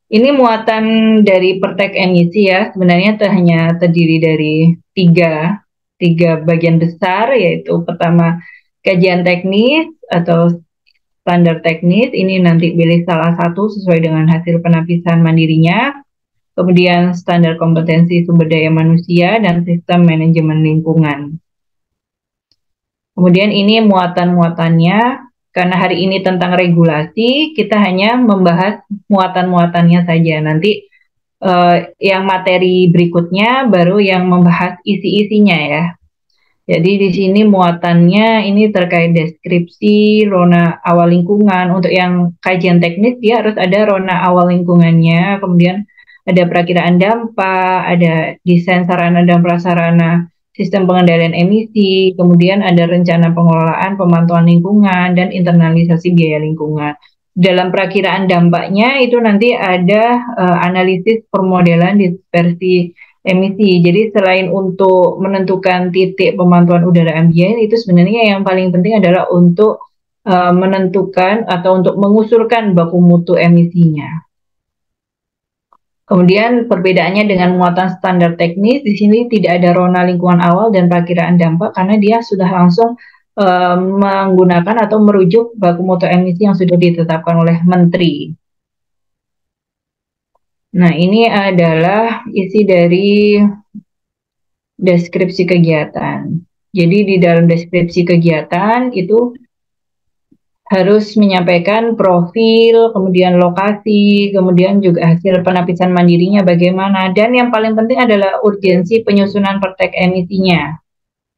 Speaker 2: Ini muatan dari Pertek emisi ya, sebenarnya hanya terdiri dari tiga bagian besar, yaitu pertama kajian teknis atau standar teknis, ini nanti pilih salah satu sesuai dengan hasil penapisan mandirinya. Kemudian standar kompetensi sumber daya manusia dan sistem manajemen lingkungan. Kemudian ini muatan-muatannya, karena hari ini tentang regulasi, kita hanya membahas muatan-muatannya saja. Nanti yang materi berikutnya baru yang membahas isi-isinya ya. Jadi di sini muatannya ini terkait deskripsi, rona awal lingkungan. Untuk yang kajian teknis dia harus ada rona awal lingkungannya, kemudian ada perakiraan dampak, ada desain sarana dan prasarana sistem pengendalian emisi, kemudian ada rencana pengelolaan pemantauan lingkungan dan internalisasi biaya lingkungan. Dalam perakiraan dampaknya itu nanti ada analisis permodelan dispersi emisi. Jadi selain untuk menentukan titik pemantauan udara ambien, itu sebenarnya yang paling penting adalah untuk menentukan atau untuk mengusulkan baku mutu emisinya. Kemudian perbedaannya dengan muatan standar teknis, di sini tidak ada rona lingkungan awal dan perakiraan dampak karena dia sudah langsung menggunakan atau merujuk baku mutu emisi yang sudah ditetapkan oleh Menteri. Nah, ini adalah isi dari deskripsi kegiatan. Jadi di dalam deskripsi kegiatan itu harus menyampaikan profil, kemudian lokasi, kemudian juga hasil penapisan mandirinya bagaimana, dan yang paling penting adalah urgensi penyusunan pertek emisinya.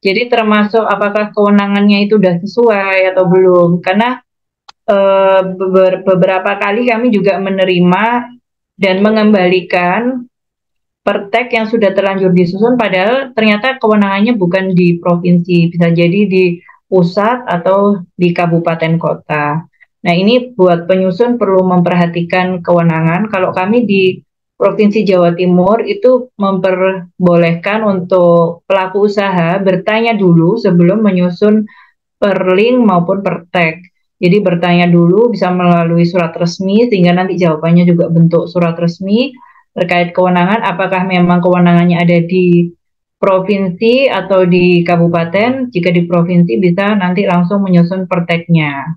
Speaker 2: Jadi termasuk apakah kewenangannya itu sudah sesuai atau belum, karena beberapa kali kami juga menerima dan mengembalikan pertek yang sudah terlanjur disusun, padahal ternyata kewenangannya bukan di provinsi, bisa jadi di pusat atau di kabupaten kota. Nah, ini buat penyusun perlu memperhatikan kewenangan. Kalau kami di Provinsi Jawa Timur itu memperbolehkan untuk pelaku usaha bertanya dulu sebelum menyusun perling maupun pertek. Jadi bertanya dulu bisa melalui surat resmi sehingga nanti jawabannya juga bentuk surat resmi terkait kewenangan, apakah memang kewenangannya ada di provinsi atau di kabupaten. Jika di provinsi bisa nanti langsung menyusun perteknya.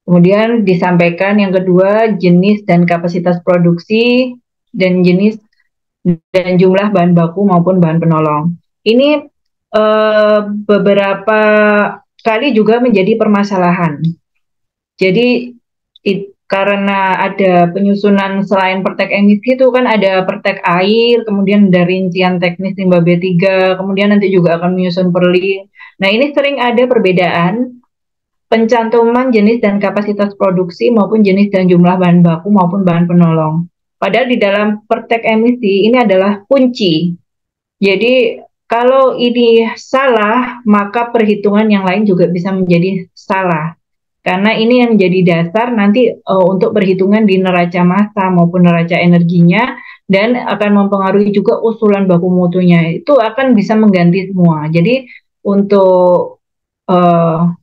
Speaker 2: Kemudian disampaikan yang kedua jenis dan kapasitas produksi dan jenis dan jumlah bahan baku maupun bahan penolong. ini beberapa kali juga menjadi permasalahan. Jadi karena ada penyusunan selain pertek emisi itu kan ada pertek air, kemudian ada rincian teknis limbah B3, kemudian nanti juga akan menyusun perling. Nah, ini sering ada perbedaan pencantuman jenis dan kapasitas produksi maupun jenis dan jumlah bahan baku maupun bahan penolong. Padahal di dalam pertek emisi ini adalah kunci. Jadi kalau ini salah, maka perhitungan yang lain juga bisa menjadi salah. Karena ini yang menjadi dasar nanti untuk perhitungan di neraca massa maupun neraca energinya, dan akan mempengaruhi juga usulan baku mutunya. Itu akan bisa mengganti semua. Jadi untuk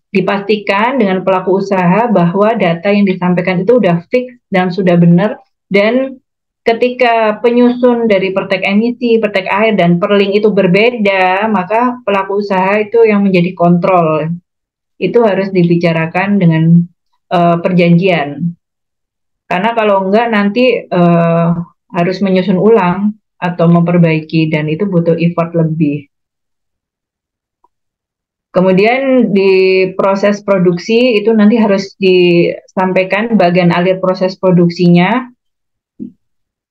Speaker 2: dipastikan dengan pelaku usaha bahwa data yang disampaikan itu sudah fix dan sudah benar, dan ketika penyusun dari pertek emisi, pertek air, dan perling itu berbeda, maka pelaku usaha itu yang menjadi kontrol. Itu harus dibicarakan dengan perjanjian. Karena kalau enggak nanti harus menyusun ulang atau memperbaiki, dan itu butuh effort lebih. Kemudian di proses produksi itu nanti harus disampaikan bagian alir proses produksinya,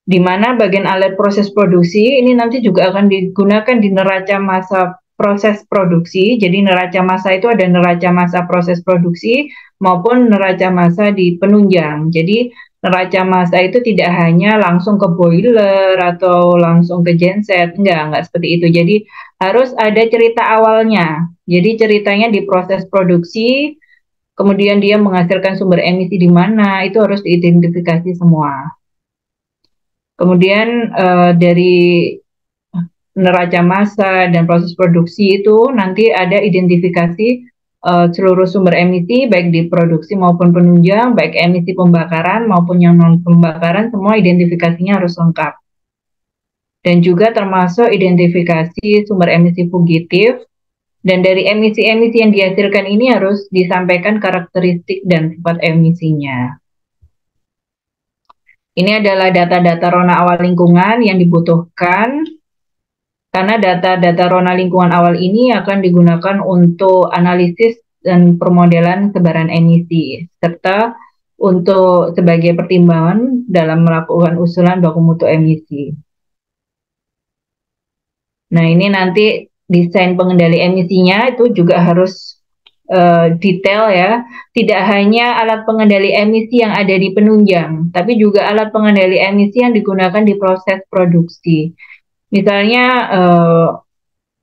Speaker 2: di mana bagian alir proses produksi ini nanti juga akan digunakan di neraca massa proses produksi. Jadi neraca massa itu ada neraca massa proses produksi maupun neraca massa di penunjang. Jadi neraca massa itu tidak hanya langsung ke boiler atau langsung ke genset, enggak seperti itu. Jadi harus ada cerita awalnya. Jadi ceritanya di proses produksi, kemudian dia menghasilkan sumber emisi di mana, itu harus diidentifikasi semua. Kemudian dari neraca massa dan proses produksi itu nanti ada identifikasi seluruh sumber emisi baik di produksi maupun penunjang, baik emisi pembakaran maupun yang non pembakaran, semua identifikasinya harus lengkap. Dan juga termasuk identifikasi sumber emisi fugitif, dan dari emisi-emisi yang dihasilkan ini harus disampaikan karakteristik dan sifat emisinya. Ini adalah data-data rona awal lingkungan yang dibutuhkan, karena data-data rona lingkungan awal ini akan digunakan untuk analisis dan permodelan sebaran emisi, serta untuk sebagai pertimbangan dalam melakukan usulan baku mutu emisi. Nah, ini nanti desain pengendali emisinya itu juga harus detail ya. Tidak hanya alat pengendali emisi yang ada di penunjang, tapi juga alat pengendali emisi yang digunakan di proses produksi. Misalnya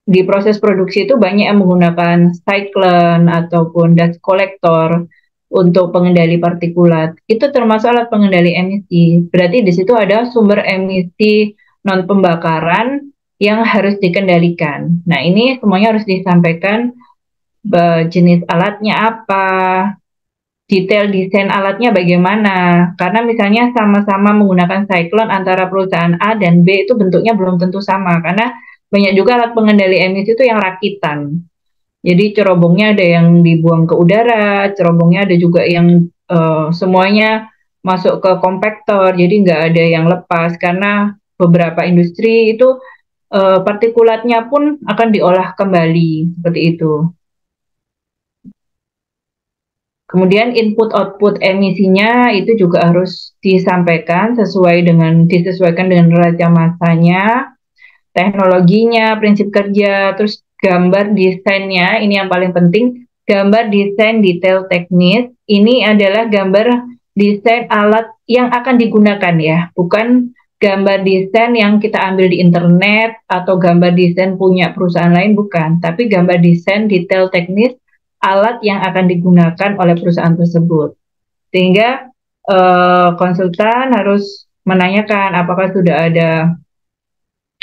Speaker 2: di proses produksi itu banyak yang menggunakan cyclone ataupun dust collector untuk pengendali partikulat. Itu termasuk alat pengendali emisi. Berarti di situ ada sumber emisi non pembakaran yang harus dikendalikan. Nah, ini semuanya harus disampaikan, jenis alatnya apa, detail desain alatnya bagaimana. Karena misalnya sama-sama menggunakan cyclone antara perusahaan A dan B itu bentuknya belum tentu sama, karena banyak juga alat pengendali emisi itu yang rakitan. Jadi cerobongnya ada yang dibuang ke udara, cerobongnya ada juga yang semuanya masuk ke kompaktor, jadi nggak ada yang lepas, karena beberapa industri itu partikulatnya pun akan diolah kembali, seperti itu. Kemudian input-output emisinya itu juga harus disampaikan disesuaikan dengan neraca massanya, teknologinya, prinsip kerja, terus gambar desainnya. Ini yang paling penting, gambar desain detail teknis. Ini adalah gambar desain alat yang akan digunakan ya, bukan gambar desain yang kita ambil di internet atau gambar desain punya perusahaan lain, bukan. Tapi gambar desain detail teknis alat yang akan digunakan oleh perusahaan tersebut. Sehingga konsultan harus menanyakan apakah sudah ada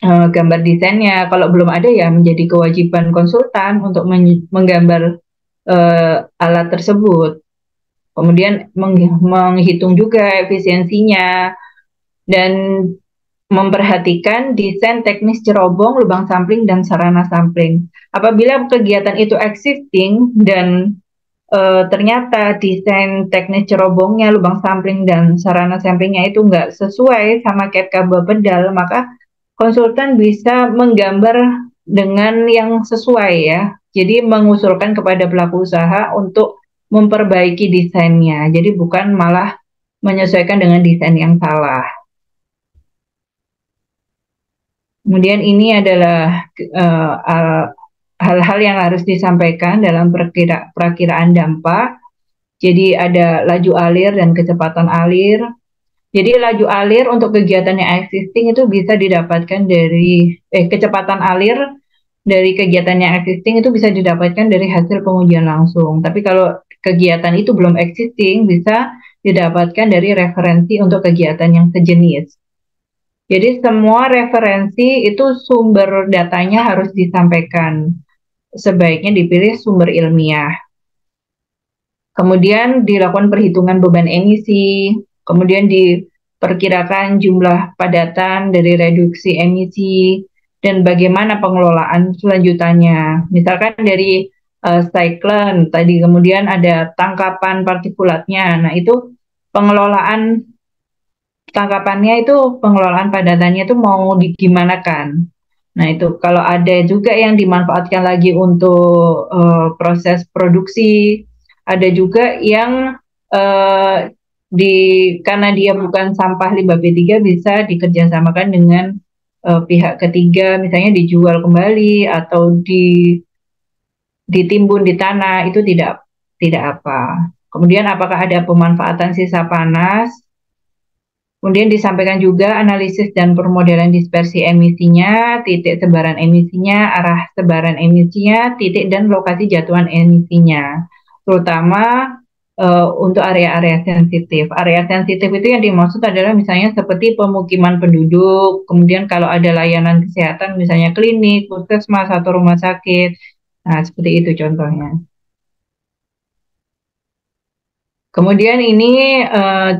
Speaker 2: gambar desainnya. Kalau belum ada ya menjadi kewajiban konsultan untuk menggambar alat tersebut. Kemudian menghitung juga efisiensinya dan memperhatikan desain teknis cerobong, lubang sampling, dan sarana sampling. Apabila kegiatan itu existing dan ternyata desain teknis cerobongnya, lubang sampling, dan sarana samplingnya itu nggak sesuai sama CAPK Bapedal, maka konsultan bisa menggambar dengan yang sesuai ya. Jadi mengusulkan kepada pelaku usaha untuk memperbaiki desainnya. Jadi bukan malah menyesuaikan dengan desain yang salah. Kemudian ini adalah hal-hal yang harus disampaikan dalam perakiraan dampak. Jadi ada laju alir dan kecepatan alir. Jadi laju alir untuk kegiatan yang existing itu bisa didapatkan dari kecepatan alir dari kegiatan yang existing itu bisa didapatkan dari hasil pengujian langsung. Tapi kalau kegiatan itu belum existing bisa didapatkan dari referensi untuk kegiatan yang sejenis. Jadi semua referensi itu sumber datanya harus disampaikan. Sebaiknya dipilih sumber ilmiah. Kemudian dilakukan perhitungan beban emisi, kemudian diperkirakan jumlah padatan dari reduksi emisi, dan bagaimana pengelolaan selanjutannya. Misalkan dari cyclone tadi, kemudian ada tangkapan partikulatnya. Nah, itu pengelolaan tangkapannya itu pengelolaan padatannya itu mau digimanakan. Nah, itu kalau ada juga yang dimanfaatkan lagi untuk proses produksi, ada juga yang uh, karena dia bukan sampah limbah B3 bisa dikerjasamakan dengan pihak ketiga, misalnya dijual kembali atau ditimbun di tanah, itu tidak apa. Kemudian apakah ada pemanfaatan sisa panas? Kemudian disampaikan juga analisis dan permodelan dispersi emisinya, titik sebaran emisinya, arah sebaran emisinya, titik dan lokasi jatuhan emisinya. Terutama untuk area-area sensitif. Area sensitif itu yang dimaksud adalah misalnya seperti pemukiman penduduk, kemudian kalau ada layanan kesehatan misalnya klinik, puskesmas atau rumah sakit. Nah, seperti itu contohnya. Kemudian ini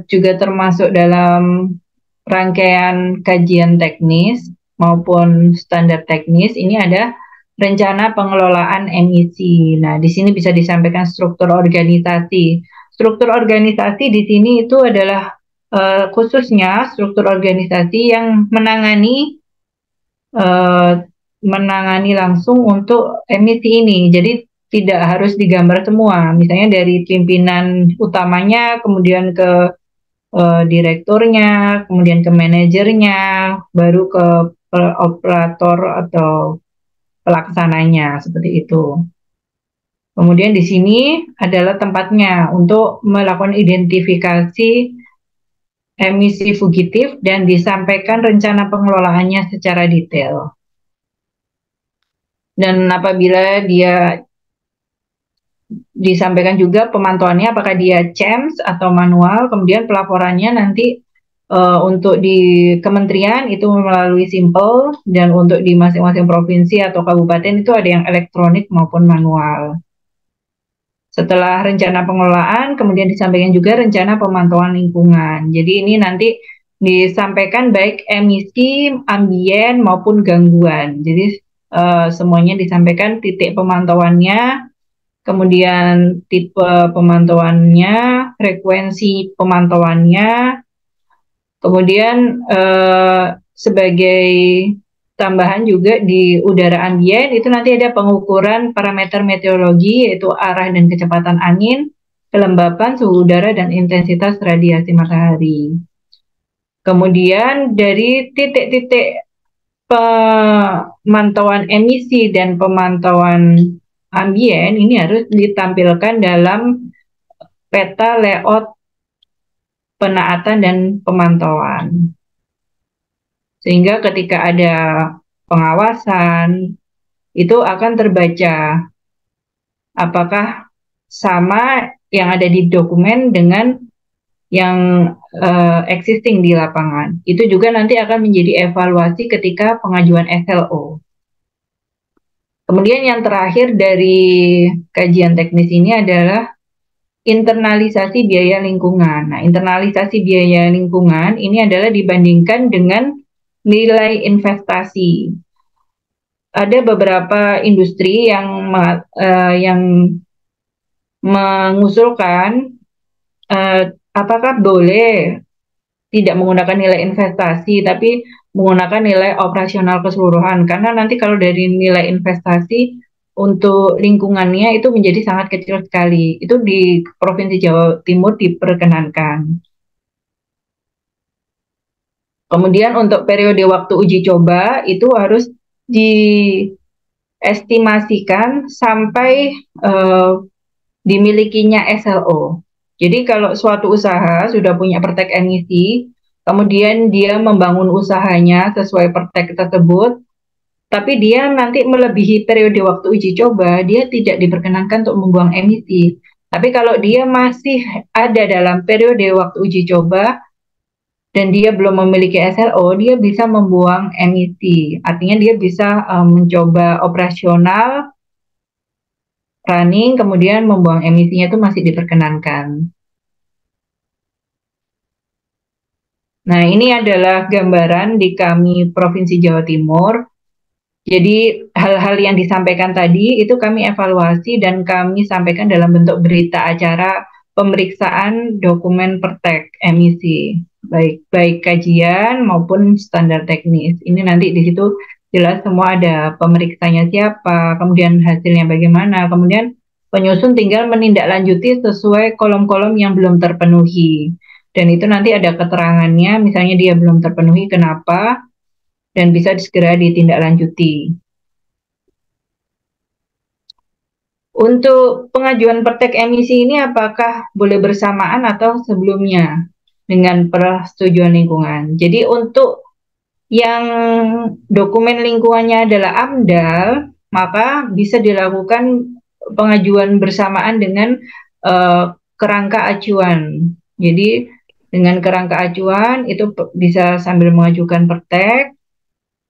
Speaker 2: juga termasuk dalam rangkaian kajian teknis maupun standar teknis. Ini ada rencana pengelolaan emisi. Nah, di sini bisa disampaikan struktur organisasi. Struktur organisasi di sini itu adalah khususnya struktur organisasi yang menangani langsung untuk emisi ini. Jadi tidak harus digambar semua. Misalnya dari pimpinan utamanya, kemudian ke direkturnya, kemudian ke manajernya, baru ke operator atau pelaksananya, seperti itu. Kemudian di sini adalah tempatnya untuk melakukan identifikasi emisi fugitif dan disampaikan rencana pengelolaannya secara detail. Dan apabila dia disampaikan juga pemantauannya apakah dia CEMS atau manual, kemudian pelaporannya nanti untuk di kementerian itu melalui Simple, dan untuk di masing-masing provinsi atau kabupaten itu ada yang elektronik maupun manual. Setelah rencana pengelolaan, kemudian disampaikan juga rencana pemantauan lingkungan. Jadi ini nanti disampaikan baik emisi, ambien maupun gangguan. Jadi semuanya disampaikan titik pemantauannya, kemudian tipe pemantauannya, frekuensi pemantauannya, kemudian sebagai tambahan juga di udara ambien itu nanti ada pengukuran parameter meteorologi yaitu arah dan kecepatan angin, kelembapan, suhu udara, dan intensitas radiasi matahari. Kemudian dari titik-titik pemantauan emisi dan pemantauan ambien ini harus ditampilkan dalam peta layout penaatan dan pemantauan. Sehingga ketika ada pengawasan, itu akan terbaca apakah sama yang ada di dokumen dengan yang existing di lapangan. Itu juga nanti akan menjadi evaluasi ketika pengajuan SLO. Kemudian yang terakhir dari kajian teknis ini adalah internalisasi biaya lingkungan. Nah, internalisasi biaya lingkungan ini adalah dibandingkan dengan nilai investasi. Ada beberapa industri yang mengusulkan apakah boleh tidak menggunakan nilai investasi, tapi menggunakan nilai operasional keseluruhan. Karena nanti kalau dari nilai investasi untuk lingkungannya itu menjadi sangat kecil sekali. Itu di Provinsi Jawa Timur diperkenankan. Kemudian untuk periode waktu uji coba itu harus diestimasikan sampai dimilikinya SLO. Jadi kalau suatu usaha sudah punya pertek emisi, kemudian dia membangun usahanya sesuai pertek tersebut, tapi dia nanti melebihi periode waktu uji coba, dia tidak diperkenankan untuk membuang emisi. Tapi kalau dia masih ada dalam periode waktu uji coba dan dia belum memiliki SLO, dia bisa membuang emisi. Artinya dia bisa mencoba operasional running, kemudian membuang emisinya itu masih diperkenankan. Nah, ini adalah gambaran di kami Provinsi Jawa Timur. Jadi, hal-hal yang disampaikan tadi itu kami evaluasi dan kami sampaikan dalam bentuk berita acara pemeriksaan dokumen pertek emisi, baik kajian maupun standar teknis. Ini nanti di situ jelas semua ada pemeriksanya siapa, kemudian hasilnya bagaimana, kemudian penyusun tinggal menindaklanjuti sesuai kolom-kolom yang belum terpenuhi. Dan itu nanti ada keterangannya, misalnya dia belum terpenuhi kenapa, dan bisa segera ditindaklanjuti. Untuk pengajuan pertek emisi ini apakah boleh bersamaan atau sebelumnya dengan persetujuan lingkungan? Jadi untuk yang dokumen lingkungannya adalah AMDAL, maka bisa dilakukan pengajuan bersamaan dengan kerangka acuan. Jadi dengan kerangka acuan itu bisa sambil mengajukan pertek.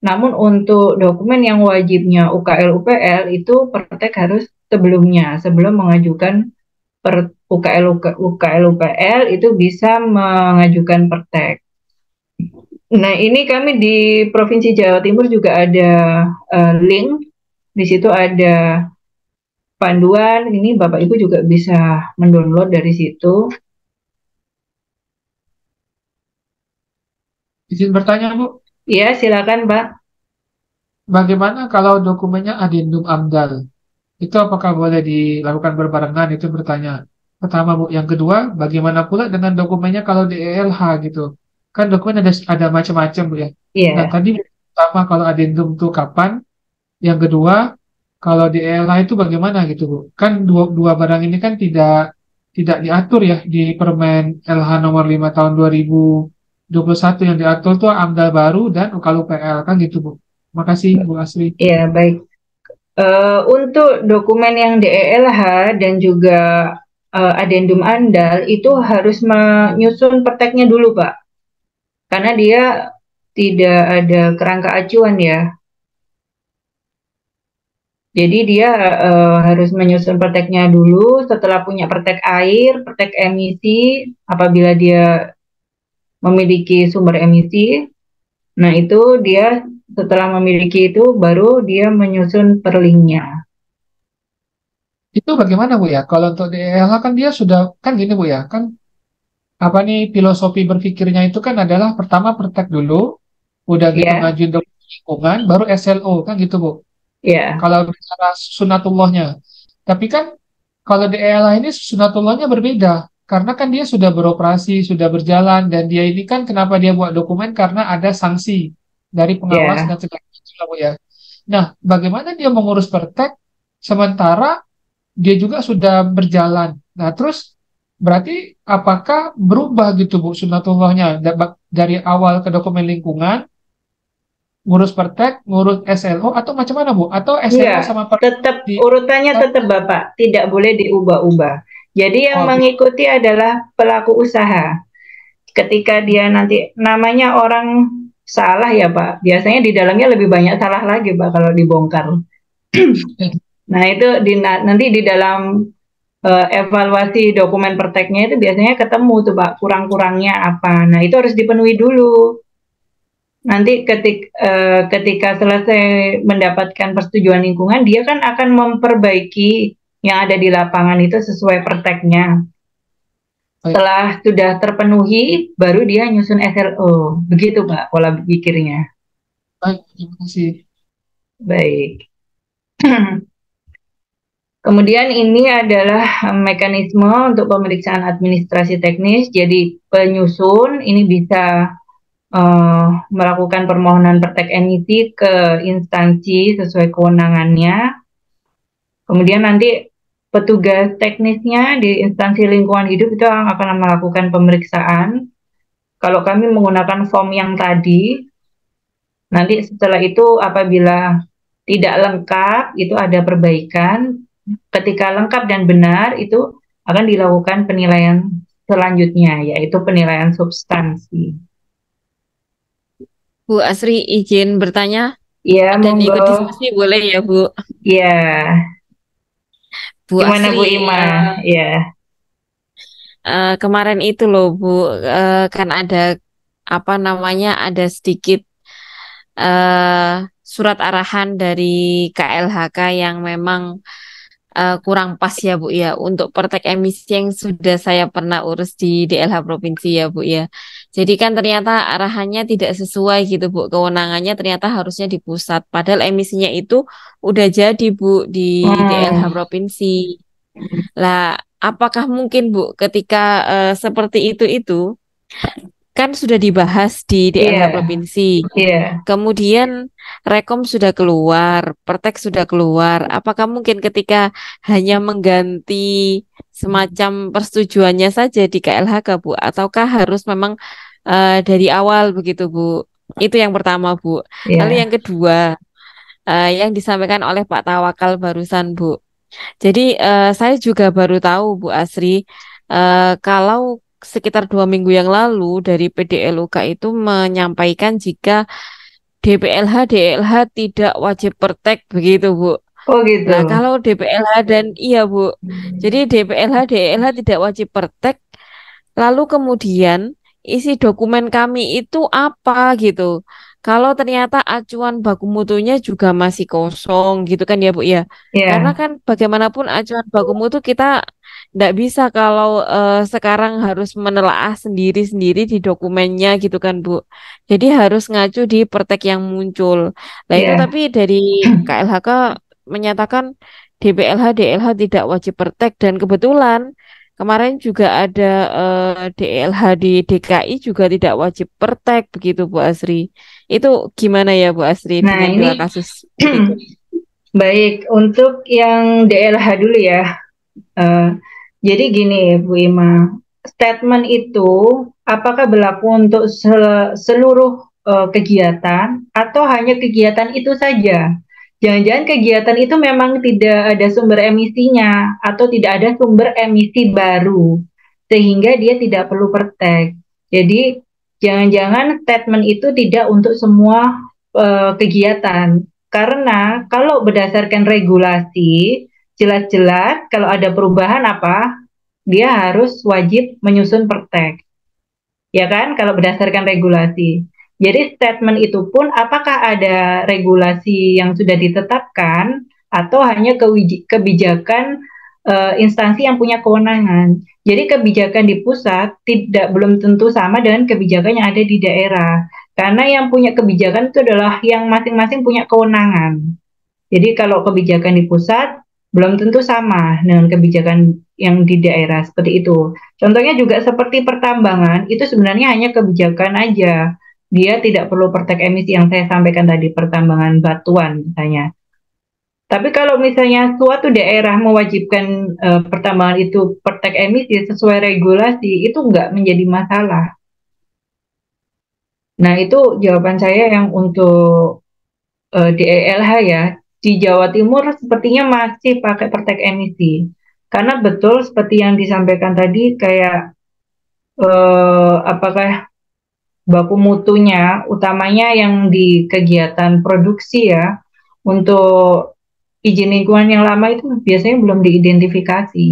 Speaker 2: Namun untuk dokumen yang wajibnya UKL UPL itu pertek harus sebelum mengajukan UKL UPL itu bisa mengajukan pertek. Nah, ini kami di Provinsi Jawa Timur juga ada link, di situ ada panduan, ini Bapak Ibu juga bisa mendownload dari situ.
Speaker 4: Izin bertanya, Bu.
Speaker 2: Iya, silakan, Pak.
Speaker 4: Bagaimana kalau dokumennya Adendum AMDAL? Itu apakah boleh dilakukan berbarengan? Itu bertanya. Pertama, Bu. Yang kedua, bagaimana pula dengan dokumennya kalau di ELH gitu? Kan dokumen ada macam-macam, Bu ya.
Speaker 2: Iya.
Speaker 4: Nah, tadi pertama kalau adendum itu kapan? Yang kedua, kalau di ELH itu bagaimana gitu, Bu? Kan dua barang ini kan tidak diatur ya di Permen LH nomor 5 tahun 2021 yang diatur tuh AMDAL baru dan UKL kan gitu, Bu. Makasih, Bu Asri.
Speaker 2: Iya, baik. Untuk dokumen yang DELH dan juga adendum AMDAL itu harus menyusun perteknya dulu, Pak. Karena dia tidak ada kerangka acuan ya. Jadi dia harus menyusun perteknya dulu, setelah punya pertek air, pertek emisi, apabila dia memiliki sumber emisi, nah itu dia setelah memiliki itu baru dia menyusun perlinknya.
Speaker 4: Itu bagaimana, Bu ya? Kalau untuk DELH kan dia sudah, kan gini, Bu ya, kan apa nih filosofi berpikirnya itu kan adalah pertama pertek dulu, udah gitu
Speaker 2: Ya,
Speaker 4: ngajuin dokumen lingkungan, baru SLO, kan gitu, Bu.
Speaker 2: ya,
Speaker 4: Kalau bicara sunatullahnya. Tapi kan kalau di ELA ini sunatullahnya berbeda. Karena kan dia sudah beroperasi, sudah berjalan, dan dia ini kan kenapa dia buat dokumen? Karena ada sanksi dari pengawas
Speaker 2: ya.
Speaker 4: dan segala macam, Bu ya. Nah, bagaimana dia mengurus pertek sementara dia juga sudah berjalan. Nah, terus berarti apakah berubah gitu, Bu, sunatullahnya dari awal ke dokumen lingkungan, ngurus pertek, ngurus SLO, atau macam mana, Bu? Atau SLO
Speaker 2: Enggak,
Speaker 4: sama pertek
Speaker 2: tetap
Speaker 4: di...
Speaker 2: urutannya tetap Bapak, tidak boleh diubah-ubah. Jadi yang
Speaker 4: Oh,
Speaker 2: mengikuti adalah pelaku usaha. Ketika dia nanti namanya orang salah ya Pak, biasanya di dalamnya lebih banyak salah lagi Pak kalau dibongkar. Nah itu nanti di dalam evaluasi dokumen perteknya itu biasanya ketemu tuh Pak kurang-kurangnya apa. Nah itu harus dipenuhi dulu. Nanti ketika selesai mendapatkan persetujuan lingkungan, dia kan akan memperbaiki yang ada di lapangan itu sesuai perteknya.
Speaker 4: Baik,
Speaker 2: Setelah sudah terpenuhi, baru dia nyusun SLO. Begitu, Pak, pola pikirnya.
Speaker 4: baik, terima kasih.
Speaker 2: Baik. Kemudian ini adalah mekanisme untuk pemeriksaan administrasi teknis. Jadi penyusun ini bisa melakukan permohonan praktek emisi ke instansi sesuai kewenangannya. Kemudian nanti petugas teknisnya di instansi lingkungan hidup itu akan melakukan pemeriksaan. Kalau kami menggunakan form yang tadi, nanti setelah itu apabila tidak lengkap, itu ada perbaikan. Ketika lengkap dan benar, itu akan dilakukan penilaian selanjutnya, yaitu penilaian substansi.
Speaker 1: Bu Asri izin bertanya
Speaker 2: Ya,
Speaker 1: dan ikut
Speaker 2: monggo.
Speaker 1: diskusi boleh ya Bu?
Speaker 2: Ya,
Speaker 1: Bu
Speaker 2: gimana
Speaker 1: Asri,
Speaker 2: Bu Ima? Ya,
Speaker 1: kemarin itu loh Bu, kan ada apa namanya, ada sedikit surat arahan dari KLHK yang memang kurang pas ya Bu ya untuk praktek emisi yang sudah saya pernah urus di DLH provinsi ya Bu ya. Jadi kan ternyata arahannya tidak sesuai gitu Bu, kewenangannya ternyata harusnya di pusat. Padahal emisinya itu udah jadi Bu di DLH
Speaker 2: hmm,
Speaker 1: provinsi. Lah, apakah mungkin Bu ketika seperti itu kan sudah dibahas di DLH
Speaker 2: iya,
Speaker 1: provinsi.
Speaker 2: iya,
Speaker 1: Kemudian Rekom sudah keluar, Pertek sudah keluar. Apakah mungkin ketika hanya mengganti semacam persetujuannya saja di KLHK, Bu? Ataukah harus memang dari awal begitu, Bu? Itu yang pertama, Bu. Lalu
Speaker 2: iya.
Speaker 1: yang kedua, yang disampaikan oleh Pak Tawakal barusan, Bu. Jadi saya juga baru tahu, Bu Asri, kalau sekitar 2 minggu yang lalu dari PDLUK itu menyampaikan jika DPLH DLH tidak wajib praktek begitu Bu.
Speaker 2: Oh gitu.
Speaker 1: Lah kalau DPLH dan iya Bu. Jadi DPLH DLH tidak wajib praktek. Lalu kemudian isi dokumen kami itu apa gitu. Kalau ternyata acuan baku mutunya juga masih kosong gitu kan ya Bu ya. Karena
Speaker 2: Ya,
Speaker 1: kan bagaimanapun acuan baku mutu kita tidak bisa kalau sekarang harus menelaah sendiri-sendiri di dokumennya gitu kan Bu. Jadi harus ngacu di pertek yang muncul. Nah itu
Speaker 2: ya.
Speaker 1: tapi dari KLHK menyatakan DPLH DLH tidak wajib pertek dan kebetulan kemarin juga ada DLH di DKI juga tidak wajib pertek begitu Bu Asri. Itu gimana ya Bu Asri
Speaker 2: Nah,
Speaker 1: dengan dua
Speaker 2: ini
Speaker 1: kasus itu?
Speaker 2: baik untuk yang DLH dulu ya. Eh, jadi gini, Bu Ima, statement itu apakah berlaku untuk seluruh kegiatan atau hanya kegiatan itu saja? Jangan-jangan kegiatan itu memang tidak ada sumber emisinya atau tidak ada sumber emisi baru, sehingga dia tidak perlu pertek. Jadi, jangan-jangan statement itu tidak untuk semua kegiatan. Karena kalau berdasarkan regulasi, jelas-jelas kalau ada perubahan apa, dia harus wajib menyusun pertek, ya kan? Kalau berdasarkan regulasi. Jadi statement itu pun apakah ada regulasi yang sudah ditetapkan atau hanya kebijakan instansi yang punya kewenangan. Jadi kebijakan di pusat tidak belum tentu sama dengan kebijakan yang ada di daerah. Karena yang punya kebijakan itu adalah yang masing-masing punya kewenangan. Jadi kalau kebijakan di pusat belum tentu sama dengan kebijakan yang di daerah seperti itu. Contohnya juga seperti pertambangan, itu sebenarnya hanya kebijakan aja. Dia tidak perlu praktek emisi yang saya sampaikan tadi, pertambangan batuan misalnya. Tapi kalau misalnya suatu daerah mewajibkan pertambangan itu praktek emisi sesuai regulasi, itu nggak menjadi masalah. Nah, itu jawaban saya yang untuk DELH ya. Di Jawa Timur sepertinya masih pakai praktek emisi. Karena betul seperti yang disampaikan tadi, kayak apakah baku mutunya, utamanya yang di kegiatan produksi ya, untuk izin lingkungan yang lama itu biasanya belum diidentifikasi.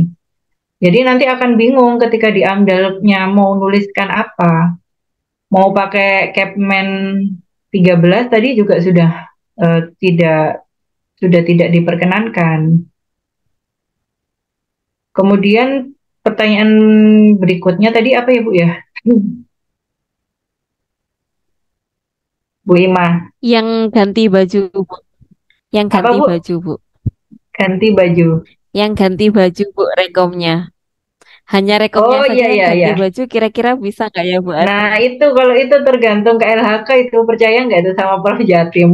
Speaker 2: Jadi nanti akan bingung ketika di AMDAL-nya mau nuliskan apa. Mau pakai Kepmen 13 tadi juga sudah tidak diperkenankan. Kemudian pertanyaan berikutnya tadi apa ya Bu ya? Bu Ima,
Speaker 1: Yang ganti baju, Bu. Yang
Speaker 2: apa
Speaker 1: ganti
Speaker 2: Bu?
Speaker 1: baju, Bu.
Speaker 2: Ganti baju.
Speaker 1: Yang ganti baju, Bu, rekomnya. Hanya rekomnya
Speaker 2: Oh
Speaker 1: saja
Speaker 2: iya
Speaker 1: kan
Speaker 2: iya
Speaker 1: ganti
Speaker 2: iya.
Speaker 1: baju, kira-kira bisa nggak ya, Bu
Speaker 2: Nah
Speaker 1: Asri?
Speaker 2: itu kalau itu tergantung ke LHK itu percaya nggak itu sama Prof Jatim.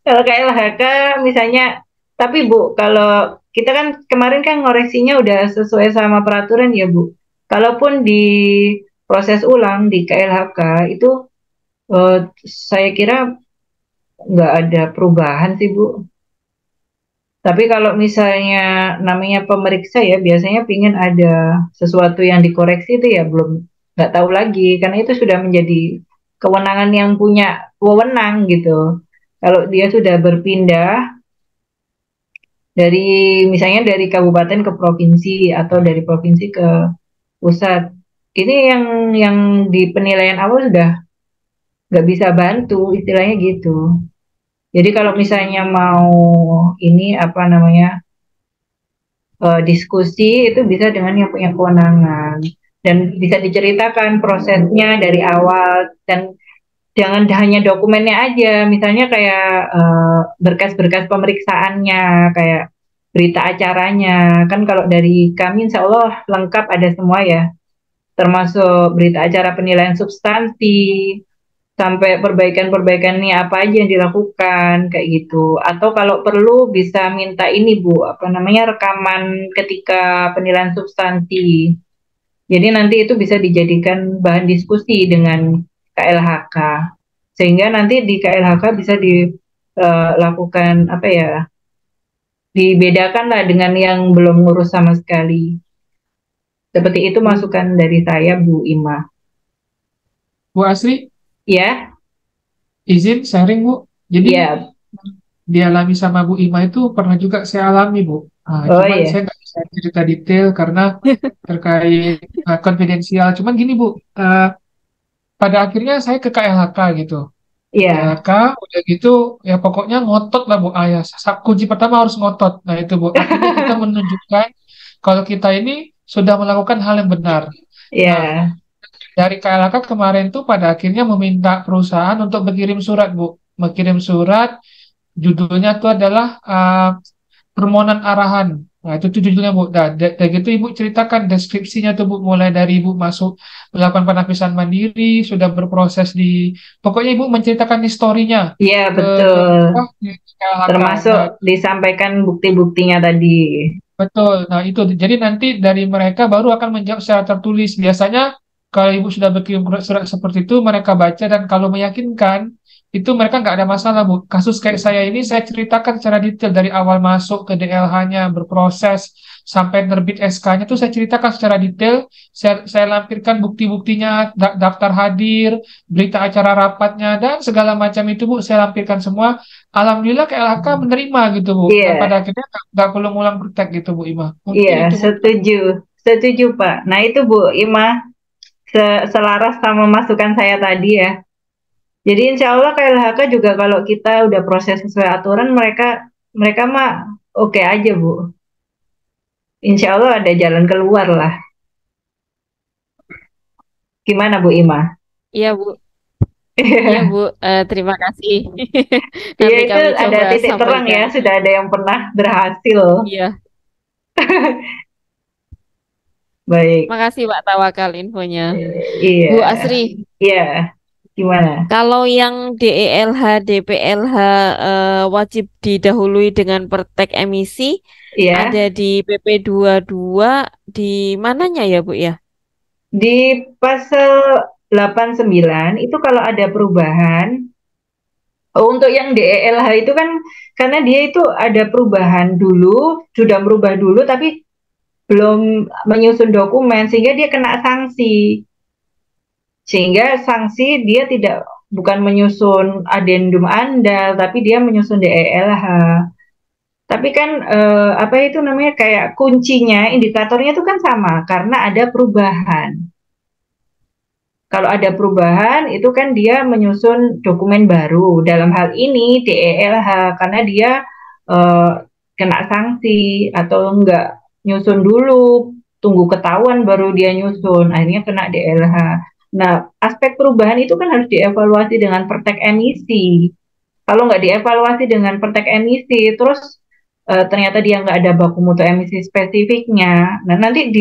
Speaker 2: Kalau ke LHK misalnya, tapi Bu, kalau kita kan kemarin kan ngoreksinya udah sesuai sama peraturan ya Bu. Kalaupun di proses ulang di KLHK itu eh, saya kira nggak ada perubahan sih Bu. Tapi kalau misalnya namanya pemeriksa ya biasanya pingin ada sesuatu yang dikoreksi itu ya belum nggak tahu lagi karena itu sudah menjadi kewenangan yang punya wewenang gitu. Kalau dia sudah berpindah dari misalnya dari kabupaten ke provinsi atau dari provinsi ke pusat, ini yang di penilaian awal sudah nggak bisa bantu istilahnya gitu. Jadi kalau misalnya mau ini apa namanya diskusi itu bisa dengan yang punya kewenangan dan bisa diceritakan prosesnya dari awal dan jangan hanya dokumennya aja, misalnya kayak berkas-berkas pemeriksaannya, kayak berita acaranya. Kan kalau dari kami insya Allah lengkap ada semua ya, termasuk berita acara penilaian substansi, sampai perbaikan-perbaikannya apa aja yang dilakukan kayak gitu. Atau kalau perlu bisa minta ini Bu, apa namanya rekaman ketika penilaian substansi. Jadi nanti itu bisa dijadikan bahan diskusi dengan KLHK. Sehingga nanti di KLHK bisa dilakukan apa ya? Dibedakan lah dengan yang belum ngurus sama sekali. Seperti itu masukan dari saya Bu Ima.
Speaker 4: Bu Asri,
Speaker 2: Ya,
Speaker 4: izin sharing Bu. Jadi
Speaker 2: ya.
Speaker 4: dialami sama Bu Ima itu pernah juga saya alami Bu.
Speaker 2: Oh
Speaker 4: Cuman
Speaker 2: iya.
Speaker 4: saya nggak bisa cerita detail karena terkait konfidensial. Cuman gini Bu, pada akhirnya saya ke KLHK gitu. Ke
Speaker 2: Iya.
Speaker 4: KLHK, udah gitu ya pokoknya ngotot lah Bu. Ya, kunci pertama harus ngotot. Nah itu Bu, artinya kita menunjukkan kalau kita ini sudah melakukan hal yang benar. Nah,
Speaker 2: Ya.
Speaker 4: dari KLHK kemarin tuh pada akhirnya meminta perusahaan untuk berkirim surat Bu. Mengirim surat, judulnya itu adalah permohonan arahan. Nah, itu judulnya Bu. Nah, dari gitu Ibu ceritakan deskripsinya tuh Bu, mulai dari Ibu masuk melakukan penapisan mandiri, sudah berproses di, pokoknya Ibu menceritakan historinya
Speaker 2: Iya,
Speaker 4: ke
Speaker 2: betul.
Speaker 4: di KLHK.
Speaker 2: Termasuk
Speaker 4: Nah,
Speaker 2: disampaikan bukti-buktinya tadi.
Speaker 4: betul. Nah, itu. Jadi nanti dari mereka baru akan menjawab secara tertulis. Biasanya kalau Ibu sudah berkirim surat seperti itu, mereka baca dan kalau meyakinkan, itu mereka nggak ada masalah, Bu. Kasus kayak saya ini, saya ceritakan secara detail dari awal masuk ke DLH-nya, berproses, sampai terbit SK-nya, tuh saya ceritakan secara detail. Saya lampirkan bukti-buktinya, daftar hadir, berita acara rapatnya, dan segala macam itu, Bu. Saya lampirkan semua. Alhamdulillah KLHK menerima gitu Bu, dan pada
Speaker 2: Iya,
Speaker 4: akhirnya nggak perlu ngulang praktek gitu Bu Ima.
Speaker 2: iya,
Speaker 4: Mungkin itu Bu.
Speaker 2: setuju. Setuju, Pak. Nah, itu Bu Ima selaras sama masukan saya tadi ya. Jadi insya Allah KLHK juga kalau kita udah proses sesuai aturan mereka mereka mah oke aja Bu. Insya Allah ada jalan keluar lah. Gimana Bu Ima?
Speaker 1: Iya, Bu. Iya, Bu. Terima kasih.
Speaker 2: Iya
Speaker 1: Nanti
Speaker 2: itu
Speaker 1: kami
Speaker 2: ada
Speaker 1: coba
Speaker 2: titik terang
Speaker 1: sampaikan.
Speaker 2: ya. Sudah ada yang pernah berhasil.
Speaker 1: Iya.
Speaker 2: Baik.
Speaker 1: Makasih Pak Tawakal infonya.
Speaker 2: Iya,
Speaker 1: Bu Asri,
Speaker 2: iya. Gimana?
Speaker 1: kalau yang DELH, DPLH wajib didahului dengan pertek emisi, ada
Speaker 2: Iya.
Speaker 1: di PP 22 di mananya ya, Bu ya?
Speaker 2: Di pasal 89 itu kalau ada perubahan, oh, untuk yang DELH itu kan karena dia itu ada perubahan dulu, sudah merubah dulu tapi belum menyusun dokumen sehingga dia kena sanksi. Sehingga sanksi dia tidak bukan menyusun adendum Anda, tapi dia menyusun DELH. Tapi kan apa itu namanya kayak kuncinya, indikatornya itu kan sama karena ada perubahan. Kalau ada perubahan itu kan dia menyusun dokumen baru. Dalam hal ini DELH karena dia eh, kena sanksi atau enggak nyusun dulu tunggu ketahuan baru dia nyusun, akhirnya kena DLH. Nah, aspek perubahan itu kan harus dievaluasi dengan praktek emisi. Kalau nggak dievaluasi dengan praktek emisi, terus ternyata dia nggak ada baku mutu emisi spesifiknya, nah nanti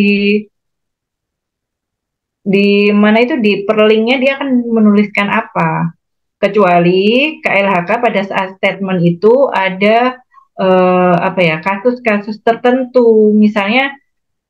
Speaker 2: di mana itu di perlinknya dia akan menuliskan apa. Kecuali KLHK pada saat statement itu ada apa ya, kasus-kasus tertentu, misalnya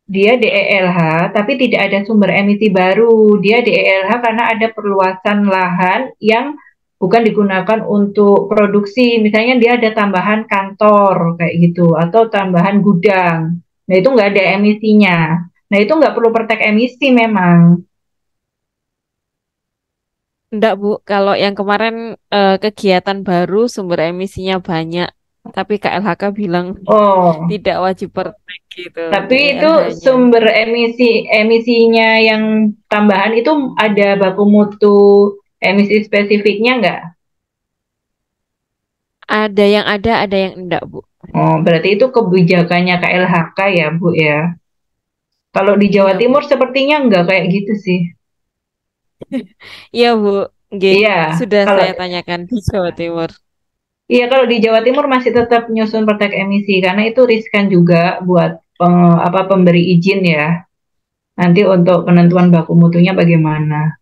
Speaker 2: dia DELH tapi tidak ada sumber emisi baru, dia DELH karena ada perluasan lahan yang bukan digunakan untuk produksi, misalnya dia ada tambahan kantor kayak gitu atau tambahan gudang, nah itu nggak ada emisinya, nah itu nggak perlu praktek emisi memang.
Speaker 1: Enggak, Bu. Kalau yang kemarin kegiatan baru sumber emisinya banyak, tapi KLHK bilang
Speaker 2: Oh,
Speaker 1: tidak wajib praktek gitu
Speaker 2: tapi itu
Speaker 1: DELH-nya.
Speaker 2: sumber emisinya yang tambahan itu ada baku mutu emisi spesifiknya nggak?
Speaker 1: Ada yang enggak, Bu.
Speaker 2: Oh, berarti itu kebijakannya KLHK ya, Bu ya. Kalau di Jawa
Speaker 1: Iya,
Speaker 2: Timur
Speaker 1: Bu.
Speaker 2: sepertinya nggak kayak gitu sih.
Speaker 1: Iya, Bu. Nggih,
Speaker 2: Iya,
Speaker 1: sudah
Speaker 2: kalau
Speaker 1: saya tanyakan di Jawa Timur.
Speaker 2: kalau di Jawa Timur masih tetap nyusun praktek emisi karena itu riskan juga buat apa pemberi izin ya. Nanti untuk penentuan baku mutunya bagaimana?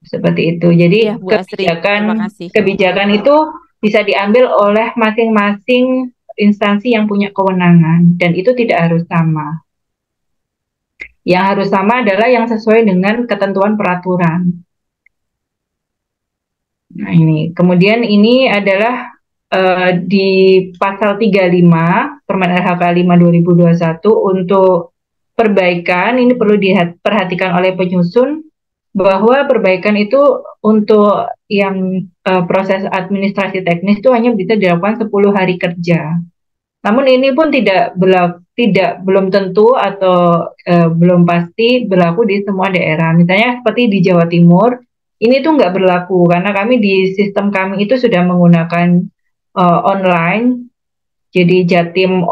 Speaker 2: Seperti itu. Jadi
Speaker 1: Iya, Bu Astri.
Speaker 2: kebijakan
Speaker 1: Terima kasih.
Speaker 2: kebijakan itu bisa diambil oleh masing-masing instansi yang punya kewenangan dan itu tidak harus sama. Yang harus sama adalah yang sesuai dengan ketentuan peraturan. Nah, ini. Kemudian ini adalah di pasal 35 Permen LHK 5 2021 untuk perbaikan ini perlu diperhatikan oleh penyusun bahwa perbaikan itu untuk yang proses administrasi teknis itu hanya bisa dilakukan 10 hari kerja. Namun ini pun belum tentu atau belum pasti berlaku di semua daerah. Misalnya seperti di Jawa Timur, ini tuh nggak berlaku karena kami di sistem kami itu sudah menggunakan online. Jadi Jatim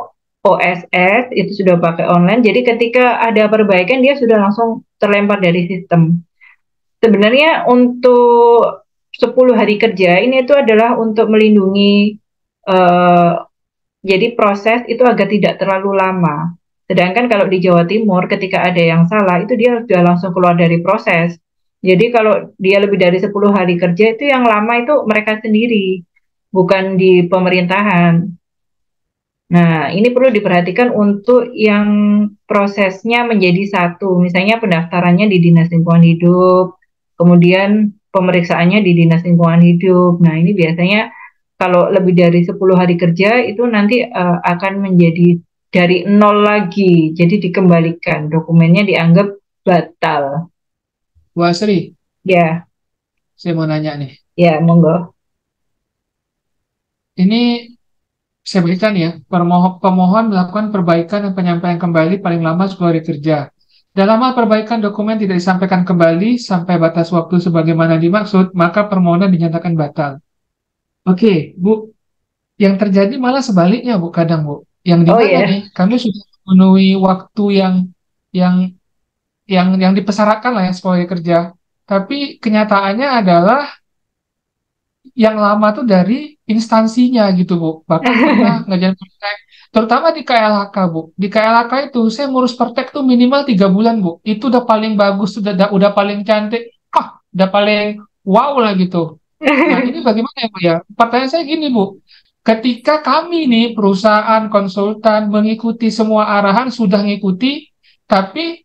Speaker 2: OSS itu sudah pakai online. Jadi ketika ada perbaikan dia sudah langsung terlempar dari sistem. Sebenarnya untuk 10 hari kerja ini itu adalah untuk melindungi eh, jadi proses itu agar tidak terlalu lama. Sedangkan kalau di Jawa Timur ketika ada yang salah itu dia sudah langsung keluar dari proses. Jadi kalau dia lebih dari 10 hari kerja itu yang lama itu mereka sendiri, bukan di pemerintahan. Nah, ini perlu diperhatikan untuk yang prosesnya menjadi satu. Misalnya pendaftarannya di Dinas Lingkungan Hidup, kemudian pemeriksaannya di Dinas Lingkungan Hidup. Nah, ini biasanya kalau lebih dari 10 hari kerja itu nanti akan menjadi dari nol lagi. Jadi dikembalikan, dokumennya dianggap batal.
Speaker 4: Bu Asri,
Speaker 2: Ya,
Speaker 4: saya mau nanya nih.
Speaker 2: ya, monggo.
Speaker 4: Ini saya berikan ya, pemohon melakukan perbaikan dan penyampaian kembali paling lama 10 hari kerja. Dalam hal perbaikan dokumen tidak disampaikan kembali sampai batas waktu sebagaimana dimaksud, maka permohonan dinyatakan batal. Oke, Bu, yang terjadi malah sebaliknya, Bu, kadang, Bu. Yang di
Speaker 2: Oh
Speaker 4: mana nih,
Speaker 2: ya,
Speaker 4: kami sudah memenuhi waktu yang yang dipersyaratkan lah ya 10 hari kerja. Tapi kenyataannya adalah yang lama tuh dari instansinya gitu Bu. Bahkan pernah ngajarin praktek, terutama di KLHK Bu. Di KLHK itu saya ngurus praktek tuh minimal 3 bulan Bu. Itu udah paling bagus, udah paling cantik, udah paling wow lah gitu. Nah ini bagaimana ya Bu ya? Pertanyaan saya gini Bu, ketika kami nih perusahaan konsultan mengikuti semua arahan sudah ngikuti, tapi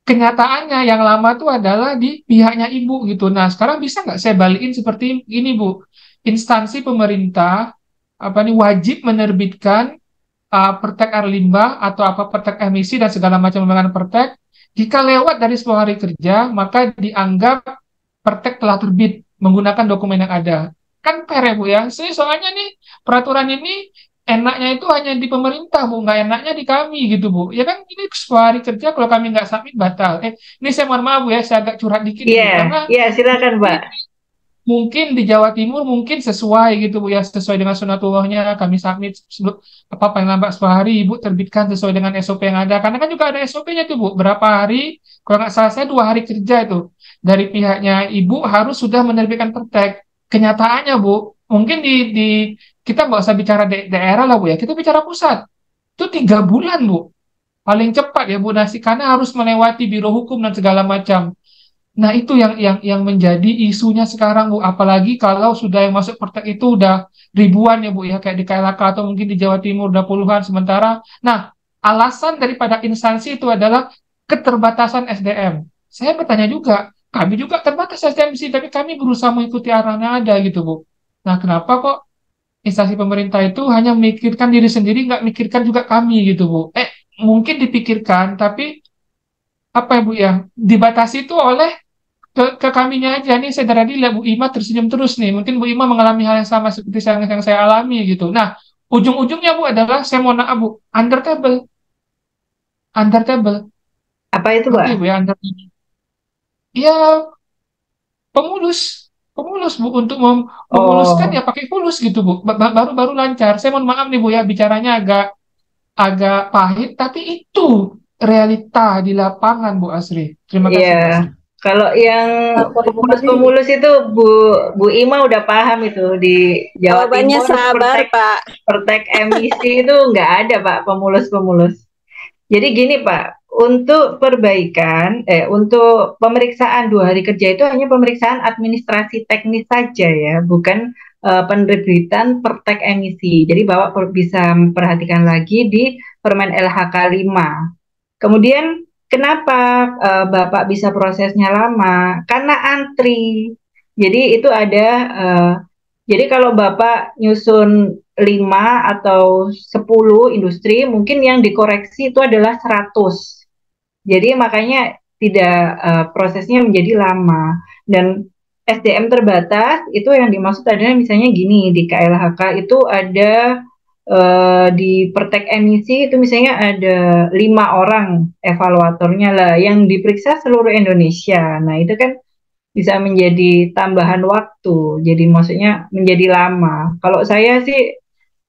Speaker 4: kenyataannya yang lama tuh adalah di pihaknya ibu gitu. Nah, sekarang bisa nggak saya balikin seperti ini, Bu? Instansi pemerintah apa nih wajib menerbitkan pertek air limbah atau apa pertek emisi dan segala macam lembaga pertek. Jika lewat dari 10 hari kerja, maka dianggap pertek telah terbit menggunakan dokumen yang ada. Kan fair ya, Bu ya? Soalnya nih peraturan ini enaknya itu hanya di pemerintah, Bu. Nggak enaknya di kami gitu, Bu. Ya kan ini 10 hari kerja kalau kami nggak submit batal. Ini saya mohon maaf, Bu ya, saya agak curhat dikit nih,
Speaker 2: iya,
Speaker 4: Bu. Karena
Speaker 2: iya, silakan, Pak.
Speaker 4: mungkin di Jawa Timur mungkin sesuai gitu Bu ya, sesuai dengan sunatullahnya kami submit sebelum apa paling lambat 10 hari Ibu terbitkan sesuai dengan SOP yang ada. Karena kan juga ada SOP-nya tuh Bu, berapa hari, kalau nggak salah saya 2 hari kerja itu dari pihaknya Ibu harus sudah menerbitkan pertek. Kenyataannya Bu, mungkin di kita nggak usah bicara daerah lah Bu ya, kita bicara pusat. Itu 3 bulan Bu, paling cepat ya Bu Nasi, karena harus melewati biro hukum dan segala macam. Nah, itu yang menjadi isunya sekarang, Bu. Apalagi kalau sudah yang masuk praktek itu udah ribuan ya, Bu, ya. Kayak di KLHK atau mungkin di Jawa Timur udah puluhan sementara. Nah, alasan daripada instansi itu adalah keterbatasan SDM. Saya bertanya juga, kami juga terbatas SDM sih, tapi kami berusaha mengikuti arahan yang ada gitu, Bu. Nah, kenapa kok instansi pemerintah itu hanya memikirkan diri sendiri, nggak mikirkan juga kami gitu, Bu? Mungkin dipikirkan, tapi apa ya, Bu, ya? Dibatasi itu oleh ke kaminya aja nih. Saya dari tadi lihat Bu Ima tersenyum terus nih, mungkin Bu Ima mengalami hal yang sama seperti yang saya alami gitu. Nah, ujung-ujungnya Bu adalah saya mau maaf Bu, under table,
Speaker 2: Apa itu,
Speaker 4: ngerti
Speaker 2: Pak?
Speaker 4: Bu ya, under table ya, pemulus pemulus Bu, untuk memuluskan ya
Speaker 2: Oh,
Speaker 4: pakai fulus gitu Bu. Baru-baru lancar. Saya mohon maaf nih Bu ya, bicaranya agak agak pahit, tapi itu realita di lapangan Bu Asri. Terima
Speaker 2: iya.
Speaker 4: kasih Bu Asri.
Speaker 2: Kalau yang
Speaker 3: Terima kasih.
Speaker 2: pemulus-pemulus itu Bu Bu Ima udah paham itu di Jawa
Speaker 3: Jawabannya
Speaker 2: Timur
Speaker 3: sabar,
Speaker 2: pertek
Speaker 3: Pak.
Speaker 2: pertek emisi itu nggak ada Pak pemulus-pemulus. Jadi gini Pak, untuk perbaikan, untuk pemeriksaan 2 hari kerja itu hanya pemeriksaan administrasi teknis saja ya, bukan penerbitan pertek emisi. Jadi Bapak bisa memperhatikan lagi di Permen LHK 5. Kemudian kenapa Bapak bisa prosesnya lama? Karena antri. Jadi itu ada, jadi kalau Bapak nyusun 5 atau 10 industri, mungkin yang dikoreksi itu adalah 100. Jadi makanya tidak, prosesnya menjadi lama. Dan SDM terbatas itu yang dimaksud adalah misalnya gini, di KLHK itu ada, di Pertek emisi itu misalnya ada 5 orang evaluatornya lah yang diperiksa seluruh Indonesia. Nah itu kan bisa menjadi tambahan waktu, jadi maksudnya menjadi lama. Kalau saya sih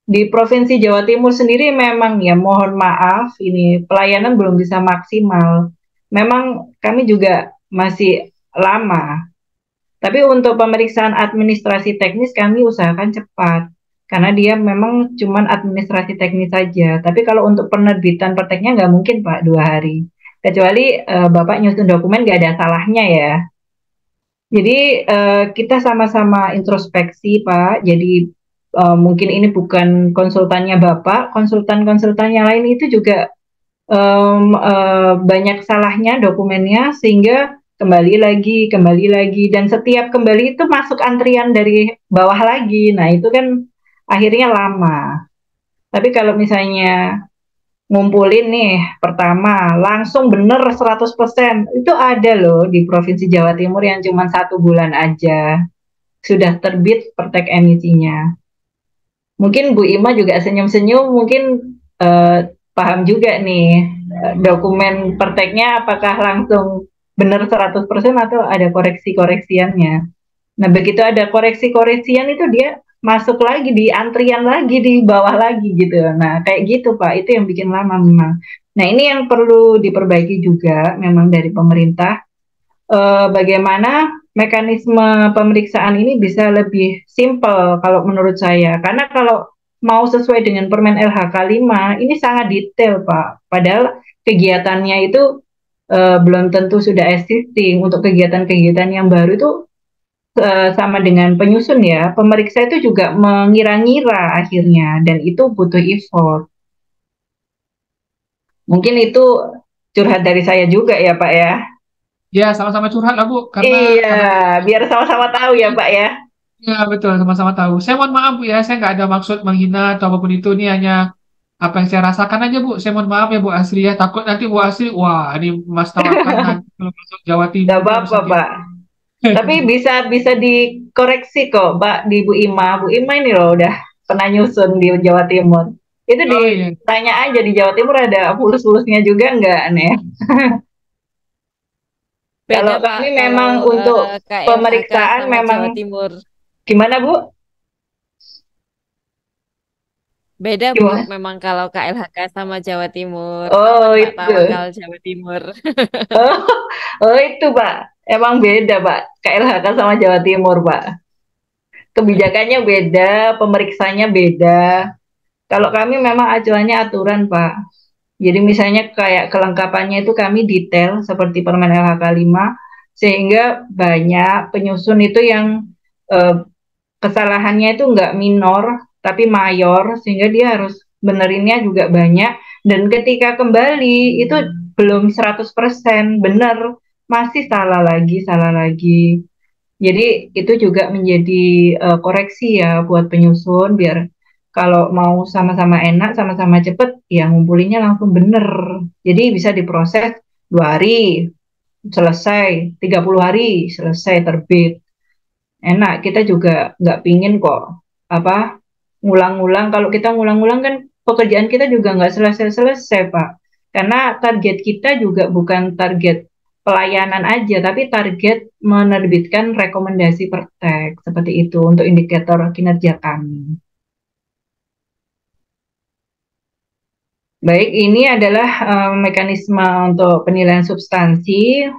Speaker 2: di Provinsi Jawa Timur sendiri memang ya mohon maaf ini pelayanan belum bisa maksimal. Memang kami juga masih lama. Tapi untuk pemeriksaan administrasi teknis kami usahakan cepat. Karena dia memang cuma administrasi teknis saja. Tapi kalau untuk penerbitan perteknya nggak mungkin Pak 2 hari. Kecuali Bapak nyusun dokumen nggak ada salahnya ya. Jadi kita sama-sama introspeksi Pak. Jadi mungkin ini bukan konsultannya Bapak, konsultan-konsultan yang lain itu juga banyak salahnya dokumennya sehingga kembali lagi dan setiap kembali itu masuk antrian dari bawah lagi. Nah, itu kan akhirnya lama. Tapi kalau misalnya ngumpulin nih pertama langsung bener 100% itu ada loh di Provinsi Jawa Timur yang cuma 1 bulan aja sudah terbit pertek emisinya. Mungkin Bu Ima juga senyum-senyum, mungkin eh, paham juga nih dokumen perteknya apakah langsung benar 100% atau ada koreksi-koreksiannya. Nah, begitu ada koreksi-koreksian itu dia masuk lagi di antrian lagi di bawah lagi gitu. Nah, kayak gitu Pak, itu yang bikin lama memang. Nah, ini yang perlu diperbaiki juga memang dari pemerintah, bagaimana mekanisme pemeriksaan ini bisa lebih simpel kalau menurut saya. Karena kalau mau sesuai dengan Permen LHK 5, ini sangat detail, Pak. Padahal kegiatannya itu belum tentu sudah existing. Untuk kegiatan-kegiatan yang baru itu sama dengan penyusun ya, pemeriksa itu juga mengira-ngira akhirnya, dan itu butuh effort. Mungkin itu curhat dari saya juga ya, Pak ya.
Speaker 4: Ya, sama-sama curhat lah Bu,
Speaker 2: Iya,
Speaker 4: karena
Speaker 2: biar sama-sama tahu ya, Pak ya.
Speaker 4: ya betul, sama-sama tahu. Saya mohon maaf Bu ya, saya nggak ada maksud menghina atau apapun itu. Ini hanya apa yang saya rasakan aja Bu. Saya mohon maaf ya Bu Asri ya. Takut nanti Bu Asri, wah ini Mas tawarkan nanti kalau masuk Jawa
Speaker 2: Nggak
Speaker 4: Timur tuh harus
Speaker 2: apa-apa,
Speaker 4: segini.
Speaker 2: Pak. Tapi bisa bisa dikoreksi kok, Mbak, di Bu Ima. Bu Ima ini loh udah pernah nyusun di Jawa Timur. Itu
Speaker 4: Oh iya,
Speaker 2: ditanya aja di Jawa Timur ada fulus-fulusnya juga nggak aneh.
Speaker 1: Beda
Speaker 2: Kalau
Speaker 1: Pak
Speaker 2: kami
Speaker 1: kalau
Speaker 2: memang untuk
Speaker 1: KLHK
Speaker 2: pemeriksaan
Speaker 1: sama Jawa
Speaker 2: memang
Speaker 1: Timur.
Speaker 2: gimana Bu?
Speaker 1: Beda Bu,
Speaker 2: Gimana?
Speaker 1: memang kalau KLHK sama Jawa Timur. Aman
Speaker 2: Oh
Speaker 1: Pak tawakal
Speaker 2: itu.
Speaker 1: Jawa Timur.
Speaker 2: Oh, oh itu Pak. Emang beda Pak. KLHK sama Jawa Timur Pak. Kebijakannya beda, pemeriksanya beda. Kalau kami memang acuannya aturan Pak. Jadi misalnya kayak kelengkapannya itu kami detail seperti Permen LHK 5 sehingga banyak penyusun itu yang eh, kesalahannya itu nggak minor tapi mayor sehingga dia harus benerinnya juga banyak dan ketika kembali itu belum 100% benar masih salah lagi. Jadi itu juga menjadi koreksi ya buat penyusun biar kalau mau sama-sama enak, sama-sama cepet, ya ngumpulinnya langsung bener. Jadi bisa diproses 2 hari selesai, 30 hari selesai terbit. Enak, kita juga nggak pingin kok apa ngulang-ngulang. Kalau kita ngulang-ngulang kan pekerjaan kita juga nggak selesai-selesai, Pak. Karena target kita juga bukan target pelayanan aja, tapi target menerbitkan rekomendasi pertek seperti itu untuk indikator kinerja kami. Baik, ini adalah mekanisme untuk penilaian substansi.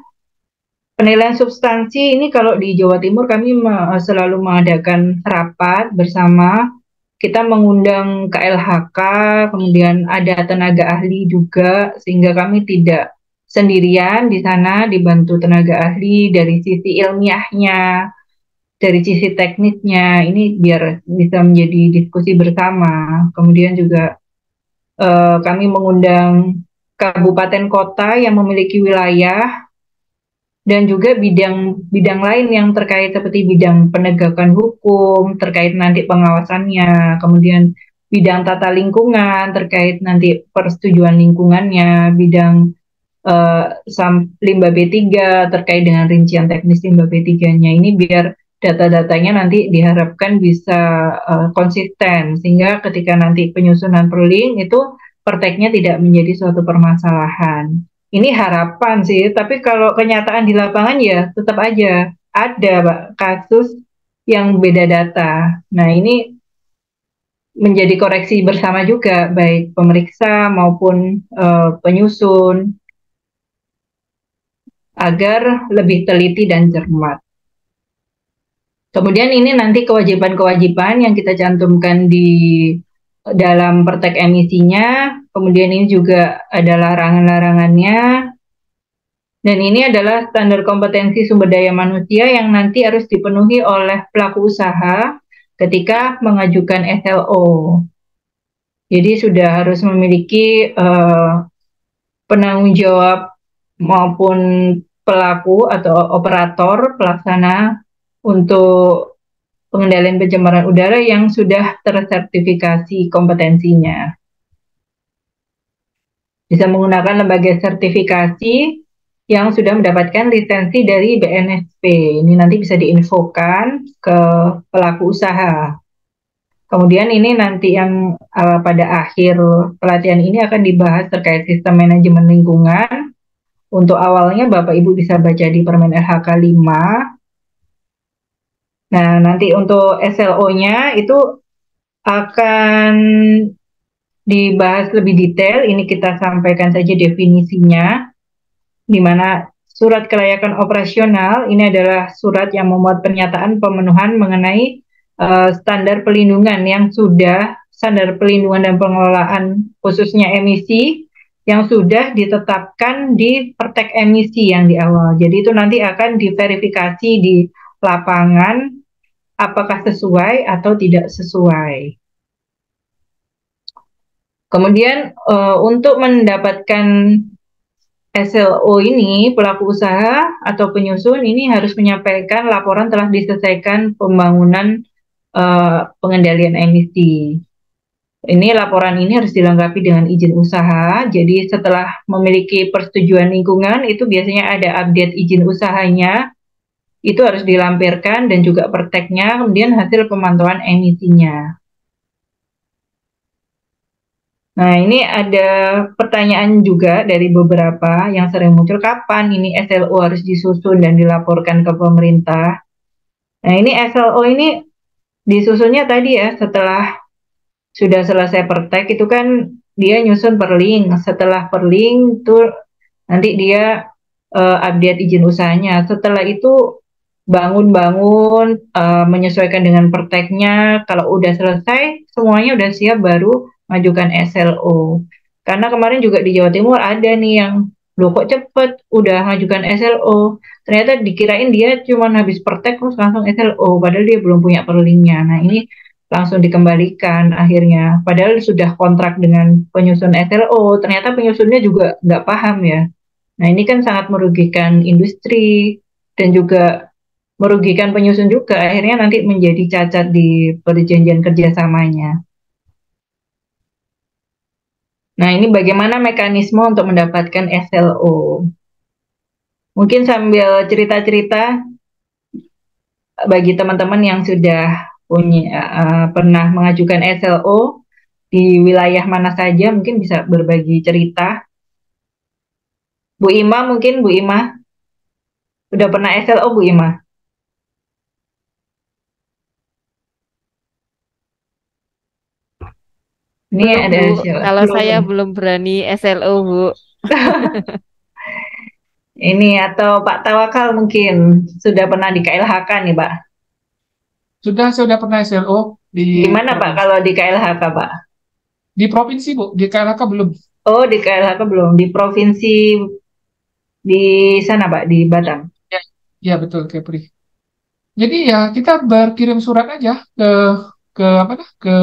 Speaker 2: Penilaian substansi ini kalau di Jawa Timur kami selalu mengadakan rapat bersama. Kita mengundang KLHK, kemudian ada tenaga ahli juga, sehingga kami tidak sendirian di sana, dibantu tenaga ahli dari sisi ilmiahnya, dari sisi teknisnya. Ini biar bisa menjadi diskusi bersama. Kemudian juga kami mengundang kabupaten kota yang memiliki wilayah dan juga bidang lain yang terkait seperti bidang penegakan hukum, terkait nanti pengawasannya, kemudian bidang tata lingkungan, terkait nanti persetujuan lingkungannya, bidang limbah B3 terkait dengan rincian teknis limbah B3-nya. Ini biar data-datanya nanti diharapkan bisa konsisten, sehingga ketika nanti penyusunan perling itu perteknya tidak menjadi suatu permasalahan. Ini harapan sih, tapi kalau kenyataan di lapangan ya tetap aja ada Pak, kasus yang beda data. Nah ini menjadi koreksi bersama juga, baik pemeriksa maupun penyusun, agar lebih teliti dan cermat. Kemudian ini nanti kewajiban-kewajiban yang kita cantumkan di dalam pertek emisinya, kemudian ini juga ada larangan-larangannya, dan ini adalah standar kompetensi sumber daya manusia yang nanti harus dipenuhi oleh pelaku usaha ketika mengajukan SLO. Jadi sudah harus memiliki penanggung jawab maupun pelaku atau operator pelaksana untuk pengendalian pencemaran udara yang sudah tersertifikasi kompetensinya. Bisa menggunakan lembaga sertifikasi yang sudah mendapatkan lisensi dari BNSP. Ini nanti bisa diinfokan ke pelaku usaha. Kemudian ini nanti yang pada akhir pelatihan ini akan dibahas terkait sistem manajemen lingkungan. Untuk awalnya Bapak Ibu bisa baca di Permen LHK 5. Nah, nanti untuk SLO-nya itu akan dibahas lebih detail. Ini kita sampaikan saja definisinya, di mana surat kelayakan operasional ini adalah surat yang memuat pernyataan pemenuhan mengenai standar pelindungan standar pelindungan dan pengelolaan khususnya emisi yang sudah ditetapkan di pertek emisi yang di awal. Jadi itu nanti akan diverifikasi di lapangan apakah sesuai atau tidak sesuai. Kemudian untuk mendapatkan SLO ini, pelaku usaha atau penyusun ini harus menyampaikan laporan telah diselesaikan pembangunan pengendalian emisi. Ini laporan ini harus dilengkapi dengan izin usaha. Jadi setelah memiliki persetujuan lingkungan, itu biasanya ada update izin usahanya. Itu harus dilampirkan dan juga perteknya, kemudian hasil pemantauan emisinya. Nah, ini ada pertanyaan juga dari beberapa yang sering muncul, kapan ini SLO harus disusun dan dilaporkan ke pemerintah. Nah, ini SLO ini disusunnya tadi ya, setelah sudah selesai pertek itu kan dia nyusun perling. Setelah perling itu nanti dia update izin usahanya. Setelah itu bangun-bangun, menyesuaikan dengan perteknya. Kalau udah selesai, semuanya udah siap, baru majukan SLO. Karena kemarin juga di Jawa Timur ada nih yang, loh kok cepet udah ngajukan SLO. Ternyata dikirain dia cuma habis pertek terus langsung SLO, padahal dia belum punya perlingnya. Nah, ini langsung dikembalikan akhirnya. Padahal sudah kontrak dengan penyusun SLO, ternyata penyusunnya juga nggak paham ya. Nah, ini kan sangat merugikan industri dan juga merugikan penyusun juga. Akhirnya nanti menjadi cacat di perjanjian kerjasamanya. Nah, ini bagaimana mekanisme untuk mendapatkan SLO? Mungkin sambil cerita-cerita bagi teman-teman yang sudah punya pernah mengajukan SLO di wilayah mana saja, mungkin bisa berbagi cerita. Bu Ima, mungkin Bu Ima udah pernah SLO, Bu Ima? Ini
Speaker 1: Belum,
Speaker 2: ada
Speaker 1: Bu.
Speaker 2: siapa?
Speaker 1: Kalau
Speaker 2: Belum
Speaker 1: saya
Speaker 2: ya?
Speaker 1: belum berani SLO, Bu.
Speaker 2: Ini atau Pak Tawakal mungkin sudah pernah di KLHK nih, Pak.
Speaker 4: Saya sudah pernah SLO
Speaker 2: Gimana Pak kalau di KLHK, Pak?
Speaker 4: di provinsi, Bu. Di KLHK belum.
Speaker 2: Oh, di KLHK belum. Di provinsi di sana, Pak, di Batam.
Speaker 4: Ya, ya betul, Kepri. Jadi ya kita berkirim surat aja ke apa dah, ke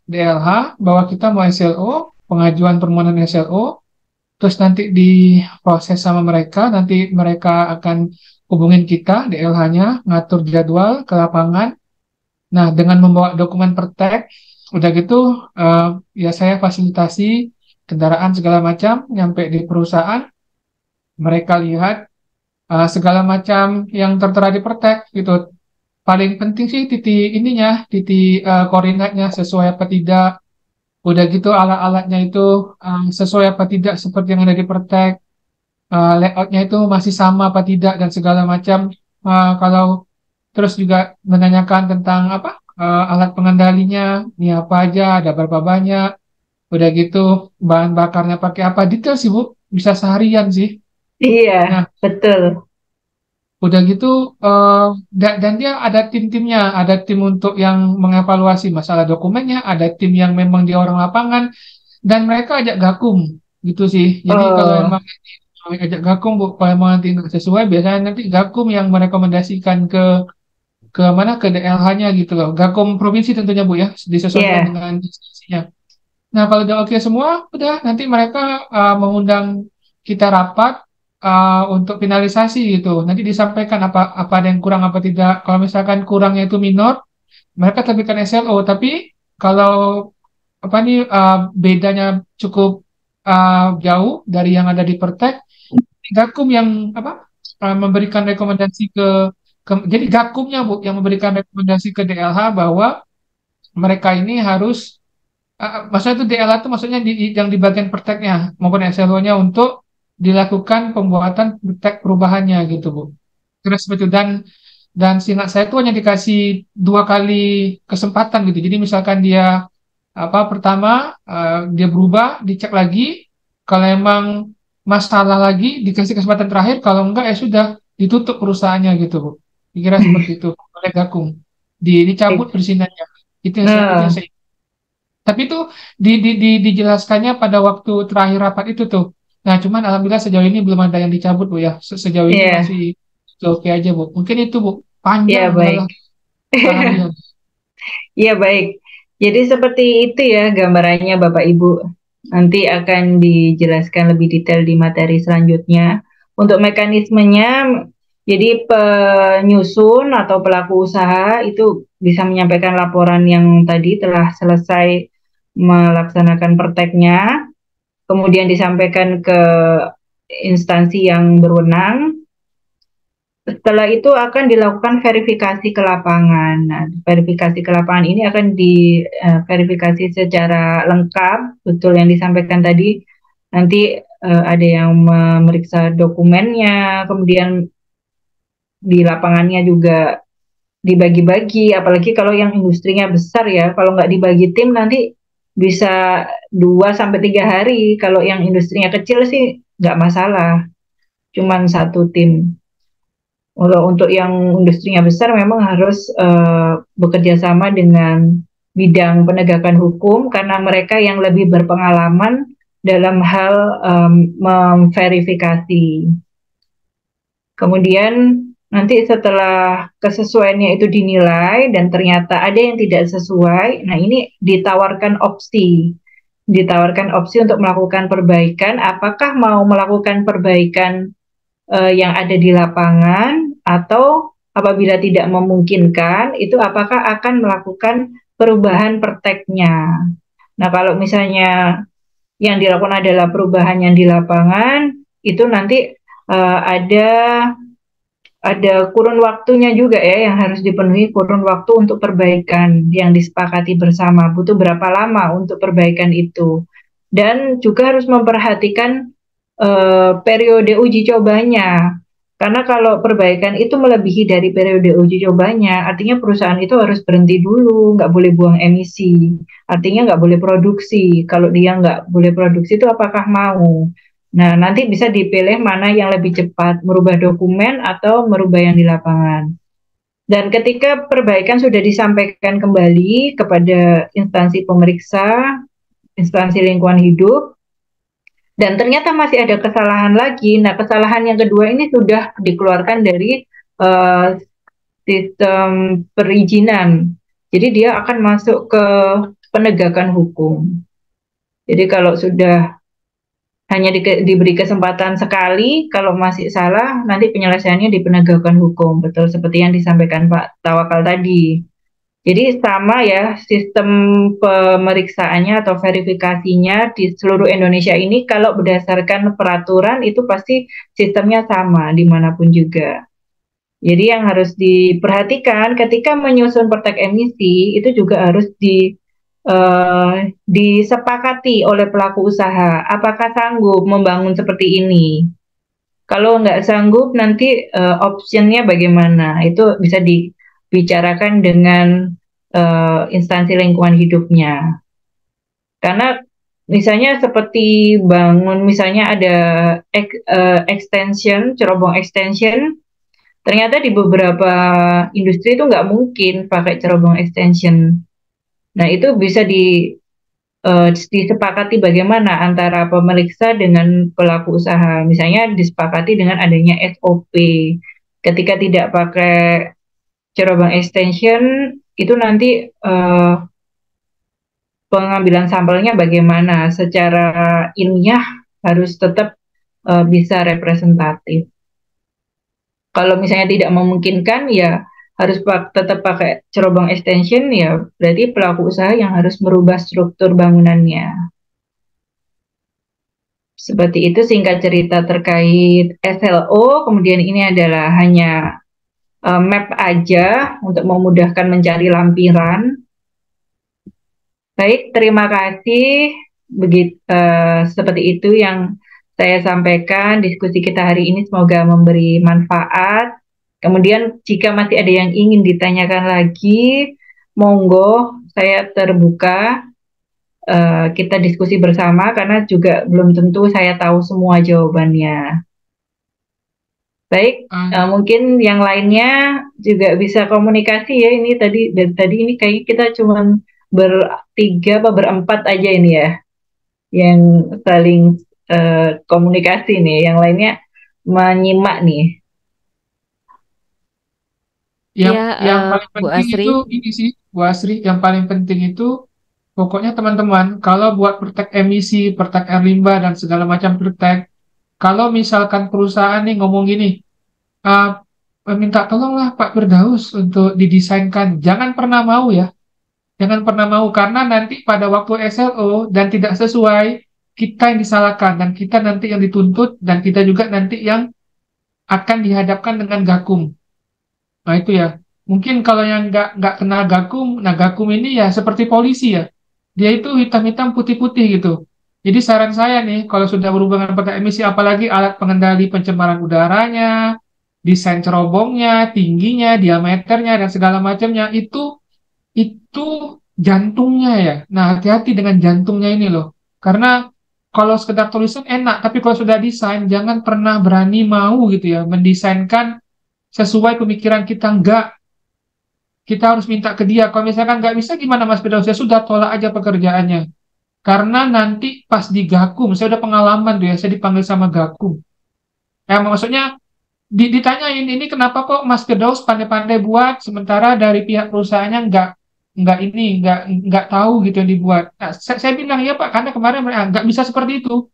Speaker 4: DLH bahwa kita mau SLO, pengajuan permohonan SLO, terus nanti diproses sama mereka, nanti mereka akan hubungin kita DLH-nya, ngatur jadwal ke lapangan. Nah, dengan membawa dokumen pertek, udah gitu eh, ya saya fasilitasi kendaraan segala macam nyampe di perusahaan, mereka lihat segala macam yang tertera di pertek gitu. Paling penting sih titik ininya, titik koordinatnya sesuai apa tidak. Udah gitu alat-alatnya itu sesuai apa tidak seperti yang ada di pertek. Layoutnya itu masih sama apa tidak dan segala macam. Kalau terus juga menanyakan tentang apa alat pengendalinya, ini apa aja, ada berapa banyak. Udah gitu bahan bakarnya pakai apa, detail sih Bu, bisa seharian sih.
Speaker 2: Iya,
Speaker 4: Nah,
Speaker 2: betul.
Speaker 4: udah gitu, dan dia ada tim-timnya, ada tim untuk yang mengevaluasi masalah dokumennya, ada tim yang memang di orang lapangan, dan mereka ajak gakum gitu sih. Jadi kalau
Speaker 2: Oh,
Speaker 4: emang ajak gakum, Bu, kalau emang nanti nggak sesuai, biasanya nanti gakum yang merekomendasikan ke mana, ke DLH-nya gitu loh. Gakum provinsi tentunya, Bu, ya, disesuaikan
Speaker 2: iya.
Speaker 4: dengan instansinya. Nah, kalau udah oke semua, udah nanti mereka mengundang kita rapat untuk finalisasi gitu. Nanti disampaikan apa ada yang kurang apa tidak. Kalau misalkan kurangnya itu minor, mereka terbitkan SLO. Tapi kalau apa nih bedanya cukup jauh dari yang ada di Pertek, Gakum yang apa memberikan rekomendasi jadi Gakumnya Bu yang memberikan rekomendasi ke DLH bahwa mereka ini harus maksudnya itu DLH itu maksudnya yang di bagian perteknya maupun SLO-nya untuk dilakukan pembuatan pertek perubahannya gitu Bu. Kira seperti itu. Dan seingat saya itu hanya dikasih 2 kali kesempatan gitu. Jadi misalkan dia apa pertama dia berubah, dicek lagi. Kalau emang masalah lagi dikasih kesempatan terakhir. Kalau enggak ya sudah ditutup perusahaannya gitu Bu. Kira seperti itu oleh Gakum. Dicabut
Speaker 2: Baik.
Speaker 4: perizinannya. Itu yang
Speaker 2: Nah,
Speaker 4: saya. Tapi itu dijelaskannya pada waktu terakhir rapat itu tuh. Nah, cuman alhamdulillah sejauh ini belum ada yang dicabut, Bu ya. Sejauh ini
Speaker 2: iya,
Speaker 4: masih oke aja, Bu. Mungkin itu, Bu. Panjang
Speaker 2: iya baik.
Speaker 4: malah pahami ya.
Speaker 2: Iya baik. Jadi seperti itu ya gambarannya Bapak Ibu. Nanti akan dijelaskan lebih detail di materi selanjutnya. Untuk mekanismenya, jadi penyusun atau pelaku usaha itu bisa menyampaikan laporan yang tadi telah selesai melaksanakan perteknya, kemudian disampaikan ke instansi yang berwenang. Setelah itu akan dilakukan verifikasi ke lapangan. Nah, verifikasi ke lapangan ini akan diverifikasi secara lengkap, betul yang disampaikan tadi. Nanti ada yang memeriksa dokumennya, kemudian di lapangannya juga dibagi-bagi, apalagi kalau yang industrinya besar ya, kalau nggak dibagi tim nanti bisa 2 sampai 3 hari. Kalau yang industrinya kecil sih nggak masalah, cuman satu tim. Kalau untuk yang industrinya besar memang harus bekerja sama dengan bidang penegakan hukum karena mereka yang lebih berpengalaman dalam hal memverifikasi. Kemudian nanti setelah kesesuaiannya itu dinilai dan ternyata ada yang tidak sesuai, nah ini ditawarkan opsi untuk melakukan perbaikan. Apakah mau melakukan perbaikan yang ada di lapangan atau apabila tidak memungkinkan, itu apakah akan melakukan perubahan perteknya. Nah, kalau misalnya yang dilakukan adalah perubahan yang di lapangan, itu nanti ada kurun waktunya juga ya yang harus dipenuhi, kurun waktu untuk perbaikan yang disepakati bersama. Butuh berapa lama untuk perbaikan itu. Dan juga harus memperhatikan periode uji cobanya. Karena kalau perbaikan itu melebihi dari periode uji cobanya, artinya perusahaan itu harus berhenti dulu, nggak boleh buang emisi. Artinya nggak boleh produksi. Kalau dia nggak boleh produksi itu apakah mau? Nah, nanti bisa dipilih mana yang lebih cepat, merubah dokumen atau merubah yang di lapangan. Dan ketika perbaikan sudah disampaikan kembali kepada instansi pemeriksa, instansi lingkungan hidup, dan ternyata masih ada kesalahan lagi. Nah, kesalahan yang kedua ini sudah dikeluarkan dari sistem perizinan. Jadi dia akan masuk ke penegakan hukum. Jadi kalau sudah hanya diberi kesempatan sekali, kalau masih salah, nanti penyelesaiannya di penegakan hukum. Betul seperti yang disampaikan Pak Tawakal tadi. Jadi sama ya sistem pemeriksaannya atau verifikasinya di seluruh Indonesia ini kalau berdasarkan peraturan itu pasti sistemnya sama dimanapun juga. Jadi yang harus diperhatikan ketika menyusun pertek emisi itu juga harus disepakati oleh pelaku usaha. Apakah sanggup membangun seperti ini? Kalau nggak sanggup nanti optionnya bagaimana? Itu bisa dibicarakan dengan instansi lingkungan hidupnya. Karena misalnya seperti bangun, misalnya ada extension, cerobong extension, ternyata di beberapa industri itu nggak mungkin pakai cerobong extension. Nah itu bisa disepakati bagaimana antara pemeriksa dengan pelaku usaha. Misalnya disepakati dengan adanya SOP. Ketika tidak pakai cerobong extension, itu nanti pengambilan sampelnya bagaimana. Secara ilmiah harus tetap bisa representatif. Kalau misalnya tidak memungkinkan, ya harus tetap pakai cerobong extension, ya berarti pelaku usaha yang harus merubah struktur bangunannya. Seperti itu singkat cerita terkait SLO. Kemudian ini adalah hanya map aja untuk memudahkan mencari lampiran. Baik, terima kasih. Seperti itu yang saya sampaikan. Diskusi kita hari ini semoga memberi manfaat. Kemudian jika masih ada yang ingin ditanyakan lagi, monggo saya terbuka. Kita diskusi bersama karena juga belum tentu saya tahu semua jawabannya. Baik, mungkin yang lainnya juga bisa komunikasi ya. Ini tadi ini kayak kita cuma bertiga apa berempat aja ini ya, yang saling komunikasi nih. Yang lainnya menyimak nih.
Speaker 4: Yang paling
Speaker 1: Bu
Speaker 4: penting
Speaker 1: Asri.
Speaker 4: itu ini sih, Bu Asri, yang paling penting itu pokoknya teman-teman, kalau buat pertek emisi, pertek air limbah, dan segala macam pertek, kalau misalkan perusahaan nih ngomong gini, minta tolonglah Pak Firdaus untuk didesainkan, jangan pernah mau ya, jangan pernah mau, karena nanti pada waktu SLO dan tidak sesuai, kita yang disalahkan, dan kita nanti yang dituntut, dan kita juga nanti yang akan dihadapkan dengan gakum. Nah itu ya. Mungkin kalau yang nggak kena gakum, nah gakum ini ya seperti polisi ya. Dia itu hitam-hitam putih-putih gitu. Jadi saran saya nih, kalau sudah berhubungan pakai emisi, apalagi alat pengendali pencemaran udaranya, desain cerobongnya, tingginya, diameternya, dan segala macamnya, itu jantungnya ya. Nah hati-hati dengan jantungnya ini loh. Karena kalau sekedar tulisan enak, tapi kalau sudah desain, jangan pernah berani mau gitu ya, mendesainkan sesuai pemikiran kita. Enggak, kita harus minta ke dia. Kalau misalkan nggak bisa gimana Mas Firdaus? Ya sudah, tolak aja pekerjaannya. Karena nanti pas di Gakum, saya udah pengalaman tuh ya, saya dipanggil sama Gakum. Ya maksudnya ditanyain, ini kenapa kok Mas Firdaus pandai-pandai buat, sementara dari pihak perusahaannya nggak tahu gitu yang dibuat. Nah, saya bilang ya Pak, karena kemarin nggak bisa seperti itu.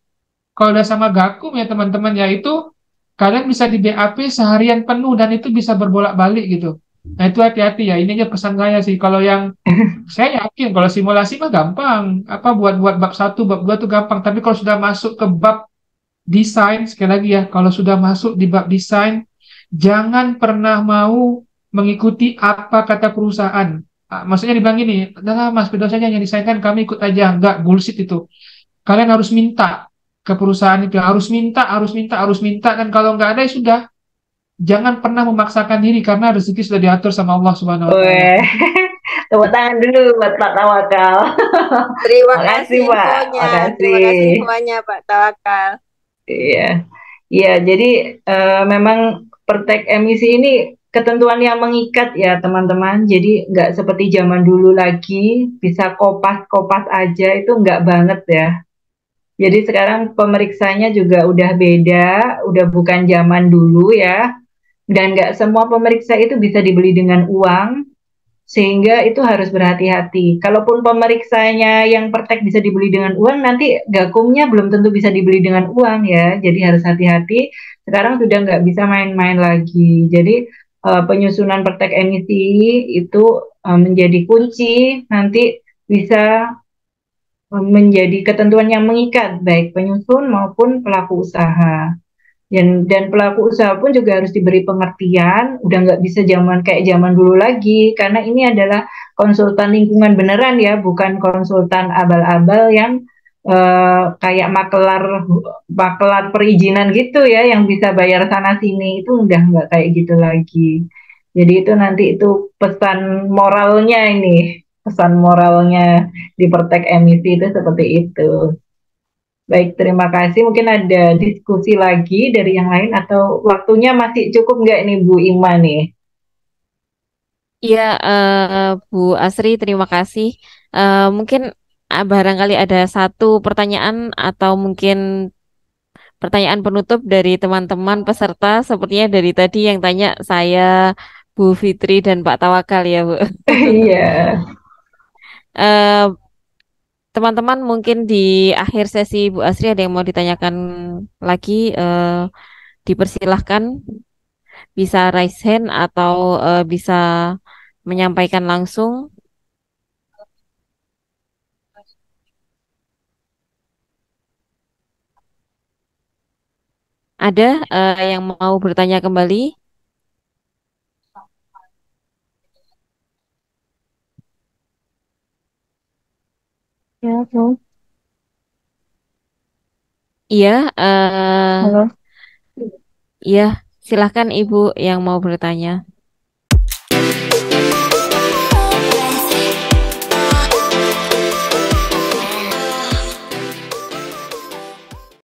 Speaker 4: Kalau udah sama Gakum ya teman-teman, ya itu kalian bisa di BAP seharian penuh dan itu bisa berbolak-balik gitu. Nah itu hati-hati ya, ini aja pesan saya sih. Kalau yang saya yakin kalau simulasi mah gampang, apa buat-buat bab satu, bab 2 tuh gampang. Tapi kalau sudah masuk ke bab desain, sekali lagi ya, kalau sudah masuk di bab desain, jangan pernah mau mengikuti apa kata perusahaan. Maksudnya dibilang gini, nah Mas Firdaus saja yang desainkan, kami ikut aja. Enggak, bullshit itu. Kalian harus minta ke perusahaan itu, harus minta, dan kalau nggak ada ya sudah, jangan pernah memaksakan diri karena rezeki sudah diatur sama Allah Subhanahu Wa Taala.
Speaker 2: Weh, tepuk tangan dulu buat Pak Tawakal.
Speaker 3: Terima kasih
Speaker 2: Makasih Pak,
Speaker 3: infonya. Terima
Speaker 2: makasih.
Speaker 3: kasih infonya, Pak Tawakal.
Speaker 2: Iya, iya. Jadi memang pertek emisi ini ketentuan yang mengikat ya teman-teman. Jadi nggak seperti zaman dulu lagi bisa kopas-kopas aja, itu nggak banget ya. Jadi sekarang pemeriksanya juga udah beda, udah bukan zaman dulu ya. Dan nggak semua pemeriksa itu bisa dibeli dengan uang, sehingga itu harus berhati-hati. Kalaupun pemeriksanya yang praktek bisa dibeli dengan uang, nanti gakumnya belum tentu bisa dibeli dengan uang ya. Jadi harus hati-hati. Sekarang sudah nggak bisa main-main lagi. Jadi penyusunan praktek emisi itu menjadi kunci, nanti bisa menjadi ketentuan yang mengikat baik penyusun maupun pelaku usaha. Dan pelaku usaha pun juga harus diberi pengertian, udah nggak bisa zaman kayak zaman dulu lagi, karena ini adalah konsultan lingkungan beneran ya, bukan konsultan abal-abal yang kayak makelar makelar perizinan gitu ya, yang bisa bayar sana sini, itu udah nggak kayak gitu lagi. Jadi itu nanti itu pesan moralnya ini, pesan moralnya di Pertek emisi itu seperti itu. Baik, terima kasih. Mungkin ada diskusi lagi dari yang lain atau waktunya masih cukup nggak nih Bu Ima nih?
Speaker 1: Iya, Bu Asri, terima kasih. Mungkin barangkali ada satu pertanyaan atau mungkin pertanyaan penutup dari teman-teman peserta, sepertinya dari tadi yang tanya saya, Bu Fitri dan Pak Tawakal ya, Bu.
Speaker 2: Iya.
Speaker 1: Eh, Teman-teman mungkin di akhir sesi Bu Asri ada yang mau ditanyakan lagi, dipersilahkan bisa raise hand atau bisa menyampaikan langsung. Ada yang mau bertanya kembali?
Speaker 3: Ya, Bu.
Speaker 1: Iya,
Speaker 3: Halo.
Speaker 1: iya, silahkan Ibu yang mau bertanya.